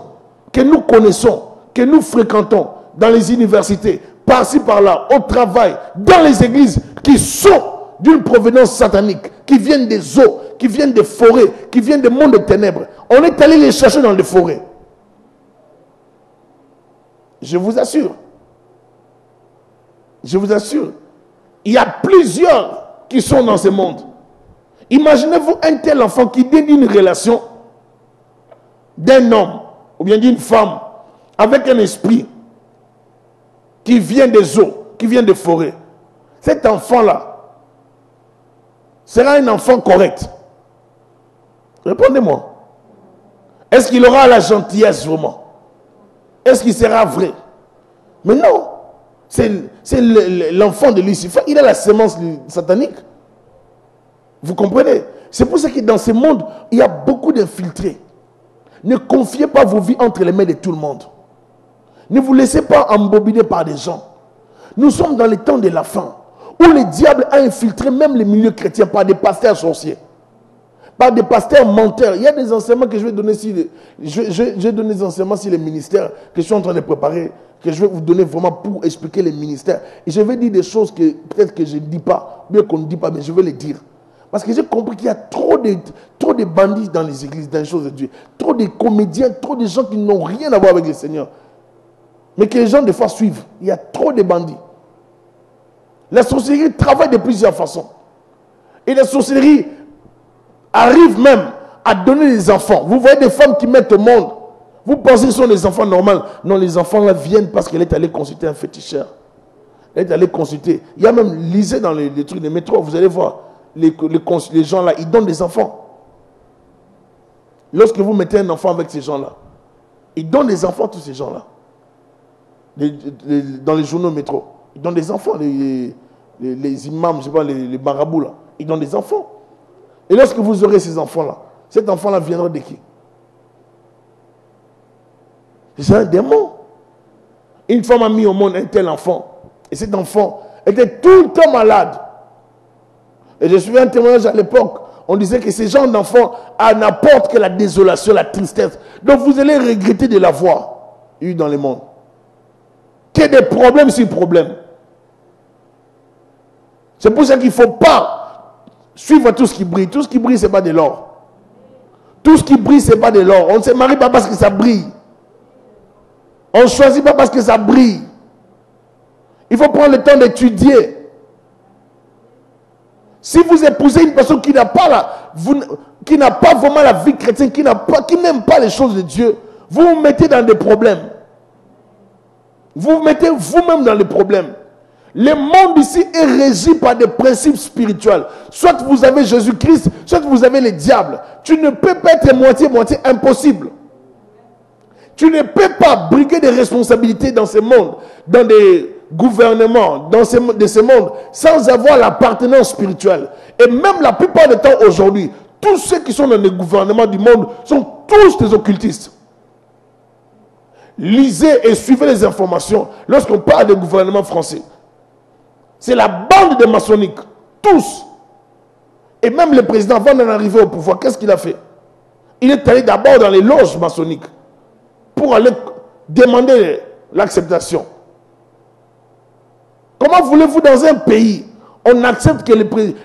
que nous connaissons, que nous fréquentons dans les universités, par-ci par-là, au travail, dans les églises, qui sont d'une provenance satanique, qui viennent des eaux, qui viennent des forêts, qui viennent des mondes des ténèbres. On est allé les chercher dans les forêts. Je vous assure. Je vous assure. Il y a plusieurs qui sont dans ce monde. Imaginez-vous un tel enfant qui donne une relation d'un homme ou bien d'une femme avec un esprit qui vient des eaux, qui vient des forêts. Cet enfant-là sera un enfant correct. Répondez-moi. Est-ce qu'il aura la gentillesse vraiment? Est-ce qu'il sera vrai? Mais non. C'est l'enfant de Lucifer. Il a la sémence satanique. Vous comprenez? C'est pour ça que dans ce monde, il y a beaucoup d'infiltrés. Ne confiez pas vos vies entre les mains de tout le monde. Ne vous laissez pas embobiner par des gens. Nous sommes dans les temps de la fin, où le diable a infiltré même les milieux chrétiens par des pasteurs sorciers, par des pasteurs menteurs. Il y a des enseignements que je vais donner sur des enseignements sur les ministères que je suis en train de préparer, que je vais vous donner vraiment pour expliquer les ministères. Et je vais dire des choses que peut-être que je ne dis pas, bien qu'on ne dit pas, mais je vais les dire. Parce que j'ai compris qu'il y a trop de bandits dans les églises, dans les choses de Dieu. Trop de comédiens, trop de gens qui n'ont rien à voir avec le Seigneur. Mais que les gens des fois suivent. Il y a trop de bandits. La sorcellerie travaille de plusieurs façons. Et la sorcellerie arrive même à donner des enfants. Vous voyez des femmes qui mettent au monde. Vous pensez que ce sont des enfants normaux. Non, les enfants là viennent parce qu'elle est allée consulter un féticheur. Elle est allée consulter. Il y a même, lisez dans les trucs des métros, vous allez voir. Les gens là, ils donnent des enfants. Lorsque vous mettez un enfant avec ces gens là, ils donnent des enfants, tous ces gens là. Dans les journaux métro, ils donnent des enfants. Les imams, je sais pas, les marabouts là, ils donnent des enfants. Et lorsque vous aurez ces enfants là, cet enfant là viendra de qui? C'est un démon. Une femme a mis au monde un tel enfant. Et cet enfant était tout le temps malade. Et je suis un témoignage à l'époque. On disait que ces gens d'enfants n'apportent que la désolation, la tristesse. Donc vous allez regretter de l'avoir eu dans le monde. Qu'il y ait des problèmes sur problèmes. C'est pour ça qu'il ne faut pas suivre tout ce qui brille. Tout ce qui brille, ce n'est pas de l'or. Tout ce qui brille, ce n'est pas de l'or. On ne se marie pas parce que ça brille. On ne choisit pas parce que ça brille. Il faut prendre le temps d'étudier. Si vous épousez une personne qui n'a pas vraiment la vie chrétienne, qui n'aime pas les choses de Dieu, vous vous mettez dans des problèmes. Vous vous mettez vous-même dans les problèmes. Le monde ici est régi par des principes spirituels. Soit vous avez Jésus-Christ, soit vous avez le diable. Tu ne peux pas être moitié-moitié, impossible. Tu ne peux pas briguer des responsabilités dans ce monde, dans des gouvernements, dans ce monde, sans avoir l'appartenance spirituelle. Et même la plupart du temps aujourd'hui, tous ceux qui sont dans les gouvernements du monde sont tous des occultistes. Lisez et suivez les informations lorsqu'on parle des gouvernements français. C'est la bande des maçonniques, tous. Et même le président, avant d'en arriver au pouvoir, qu'est-ce qu'il a fait? Il est allé d'abord dans les loges maçonniques pour aller demander l'acceptation. Comment voulez-vous dans un pays, on accepte que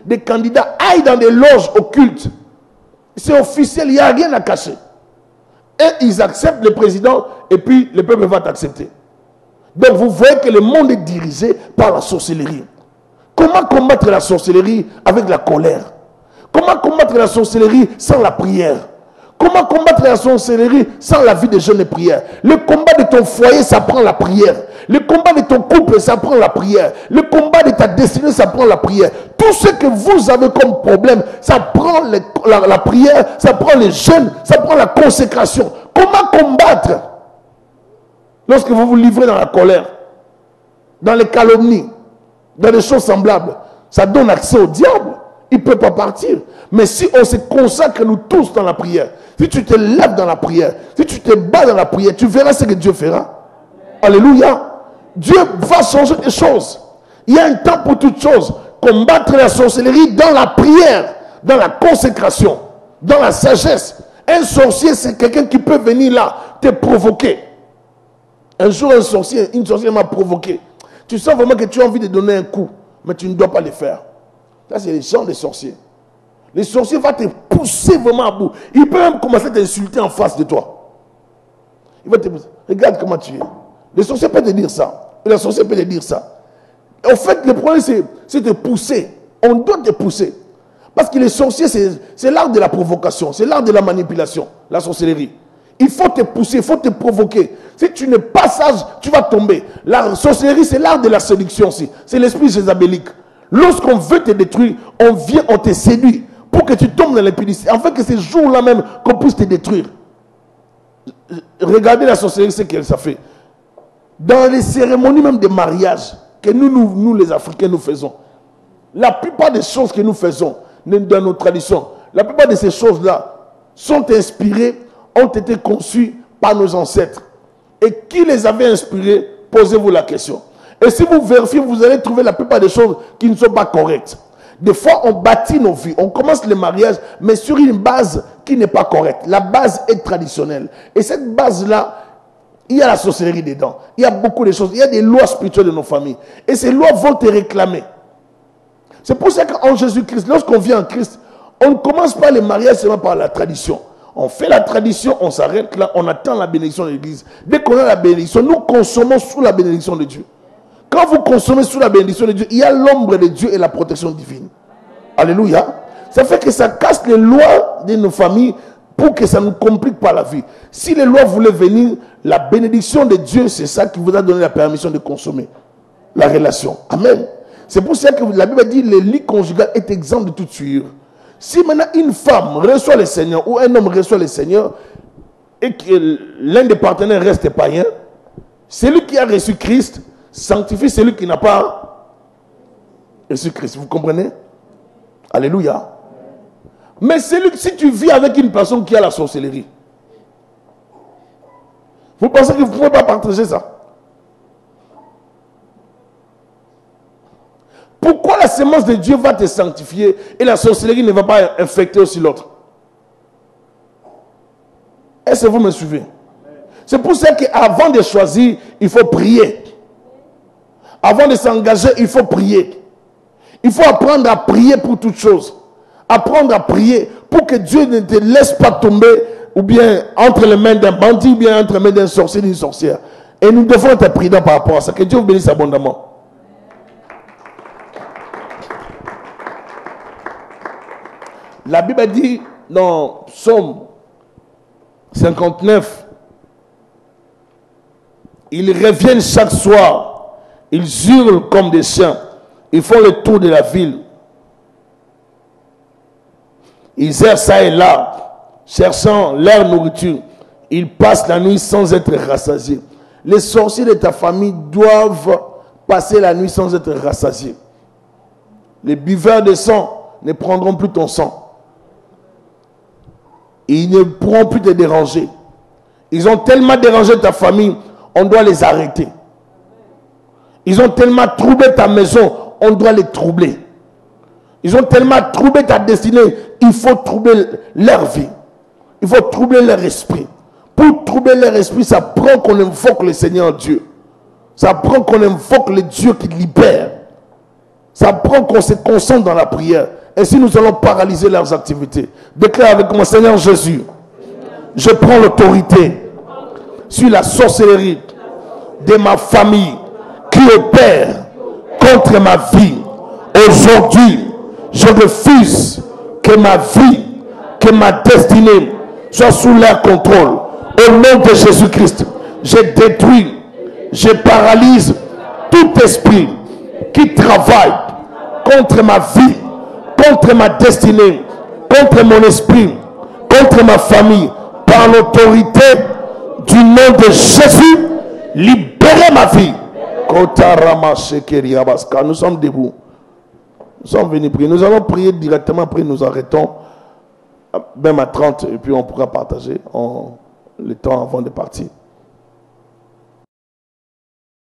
des candidats aillent dans des loges occultes? C'est officiel, il n'y a rien à cacher. Et ils acceptent le président et puis le peuple va t'accepter. Donc vous voyez que le monde est dirigé par la sorcellerie. Comment combattre la sorcellerie avec la colère? Comment combattre la sorcellerie sans la prière? Comment combattre la sorcellerie sans la vie de jeûne et prière? Le combat de ton foyer, ça prend la prière. Le combat de ton couple, ça prend la prière. Le combat de ta destinée, ça prend la prière. Tout ce que vous avez comme problème, ça prend la prière, ça prend le jeûne, ça prend la consécration. Comment combattre lorsque vous vous livrez dans la colère, dans les calomnies, dans des choses semblables? Ça donne accès au diable. Il ne peut pas partir. Mais si on se consacre nous tous dans la prière, si tu te lèves dans la prière, si tu te bats dans la prière, tu verras ce que Dieu fera. Alléluia. Dieu va changer les choses. Il y a un temps pour toutes choses. Combattre la sorcellerie dans la prière, dans la consécration, dans la sagesse. Un sorcier, c'est quelqu'un qui peut venir là, te provoquer. Un jour, une sorcière m'a provoqué. Tu sens vraiment que tu as envie de donner un coup, mais tu ne dois pas le faire. Ça, c'est les gens des sorciers. Les sorciers vont te pousser vraiment à bout. Il peut même commencer à t'insulter en face de toi. Il va te pousser. Regarde comment tu es. Les sorciers peuvent te dire ça. Et les sorciers peuvent te dire ça. En fait, le problème, c'est de pousser. On doit te pousser. Parce que les sorciers, c'est l'art de la provocation. C'est l'art de la manipulation. La sorcellerie. Il faut te pousser, il faut te provoquer. Si tu n'es pas sage, tu vas tomber. La sorcellerie, c'est l'art de la séduction aussi. C'est l'esprit jézabélique. Lorsqu'on veut te détruire, on vient, on te séduit pour que tu tombes dans l'impudicité. Afin que ces jours-là même, qu'on puisse te détruire. Regardez la sorcellerie, ce qu'elle ça fait. Dans les cérémonies même de mariage que nous les Africains, nous faisons, la plupart des choses que nous faisons dans nos traditions, la plupart de ces choses-là sont inspirées, ont été conçues par nos ancêtres. Et qui les avait inspirées? Posez-vous la question. Et si vous vérifiez, vous allez trouver la plupart des choses qui ne sont pas correctes. Des fois, on bâtit nos vies, on commence le mariage, mais sur une base qui n'est pas correcte. La base est traditionnelle. Et cette base-là, il y a la sorcellerie dedans. Il y a beaucoup de choses. Il y a des lois spirituelles de nos familles. Et ces lois vont te réclamer. C'est pour ça qu'en Jésus-Christ, lorsqu'on vient en Christ, on ne commence pas le mariage seulement par la tradition. On fait la tradition, on s'arrête là, on attend la bénédiction de l'Église. Dès qu'on a la bénédiction, nous consommons sous la bénédiction de Dieu. Quand vous consommez sous la bénédiction de Dieu, il y a l'ombre de Dieu et la protection divine. Alléluia. Ça fait que ça casse les lois de nos familles pour que ça ne nous complique pas la vie. Si les lois voulaient venir, la bénédiction de Dieu, c'est ça qui vous a donné la permission de consommer la relation. Amen. C'est pour ça que la Bible dit que le lit conjugal est exempt de toute souillure. Si maintenant une femme reçoit le Seigneur ou un homme reçoit le Seigneur et que l'un des partenaires reste païen, celui qui a reçu Christ sanctifie celui qui n'a pas reçu Christ. Vous comprenez? Alléluia. Mais si tu vis avec une personne qui a la sorcellerie, vous pensez que vous ne pouvez pas partager ça? Pourquoi la sémence de Dieu va te sanctifier et la sorcellerie ne va pas infecter aussi l'autre? Est-ce que vous me suivez? C'est pour ça qu'avant de choisir, il faut prier. Avant de s'engager, il faut prier. Il faut apprendre à prier pour toutes choses. Apprendre à prier pour que Dieu ne te laisse pas tomber ou bien entre les mains d'un bandit ou bien entre les mains d'un sorcier, d'une sorcière. Et nous devons être prudents par rapport à ça. Que Dieu vous bénisse abondamment. La Bible dit dans Psaume 59, ils reviennent chaque soir, Ils hurlent comme des chiens. Ils font le tour de la ville. Ils errent ça et là, cherchant leur nourriture. Ils passent la nuit sans être rassasiés. Les sorciers de ta famille doivent passer la nuit sans être rassasiés. Les buveurs de sang ne prendront plus ton sang. Ils ne pourront plus te déranger. Ils ont tellement dérangé ta famille, on doit les arrêter. Ils ont tellement troublé ta maison, on doit les troubler. Ils ont tellement troublé ta destinée, il faut troubler leur vie. Il faut troubler leur esprit. Pour troubler leur esprit, ça prend qu'on invoque le Seigneur Dieu. Ça prend qu'on invoque le Dieu qui libère. Ça prend qu'on se concentre dans la prière. Ainsi, nous allons paralyser leurs activités. Déclare avec moi, Seigneur Jésus, je prends l'autorité sur la sorcellerie de ma famille qui opère contre ma vie. Aujourd'hui, je refuse que ma vie, que ma destinée soit sous leur contrôle. Au nom de Jésus-Christ, je détruis, je paralyse tout esprit qui travaille contre ma vie, contre ma destinée, contre mon esprit, contre ma famille, par l'autorité du nom de Jésus, libérez ma vie. Nous sommes debout. Nous sommes venus prier. Nous allons prier directement, après nous arrêtons même à 30 et puis on pourra partager le temps avant de partir.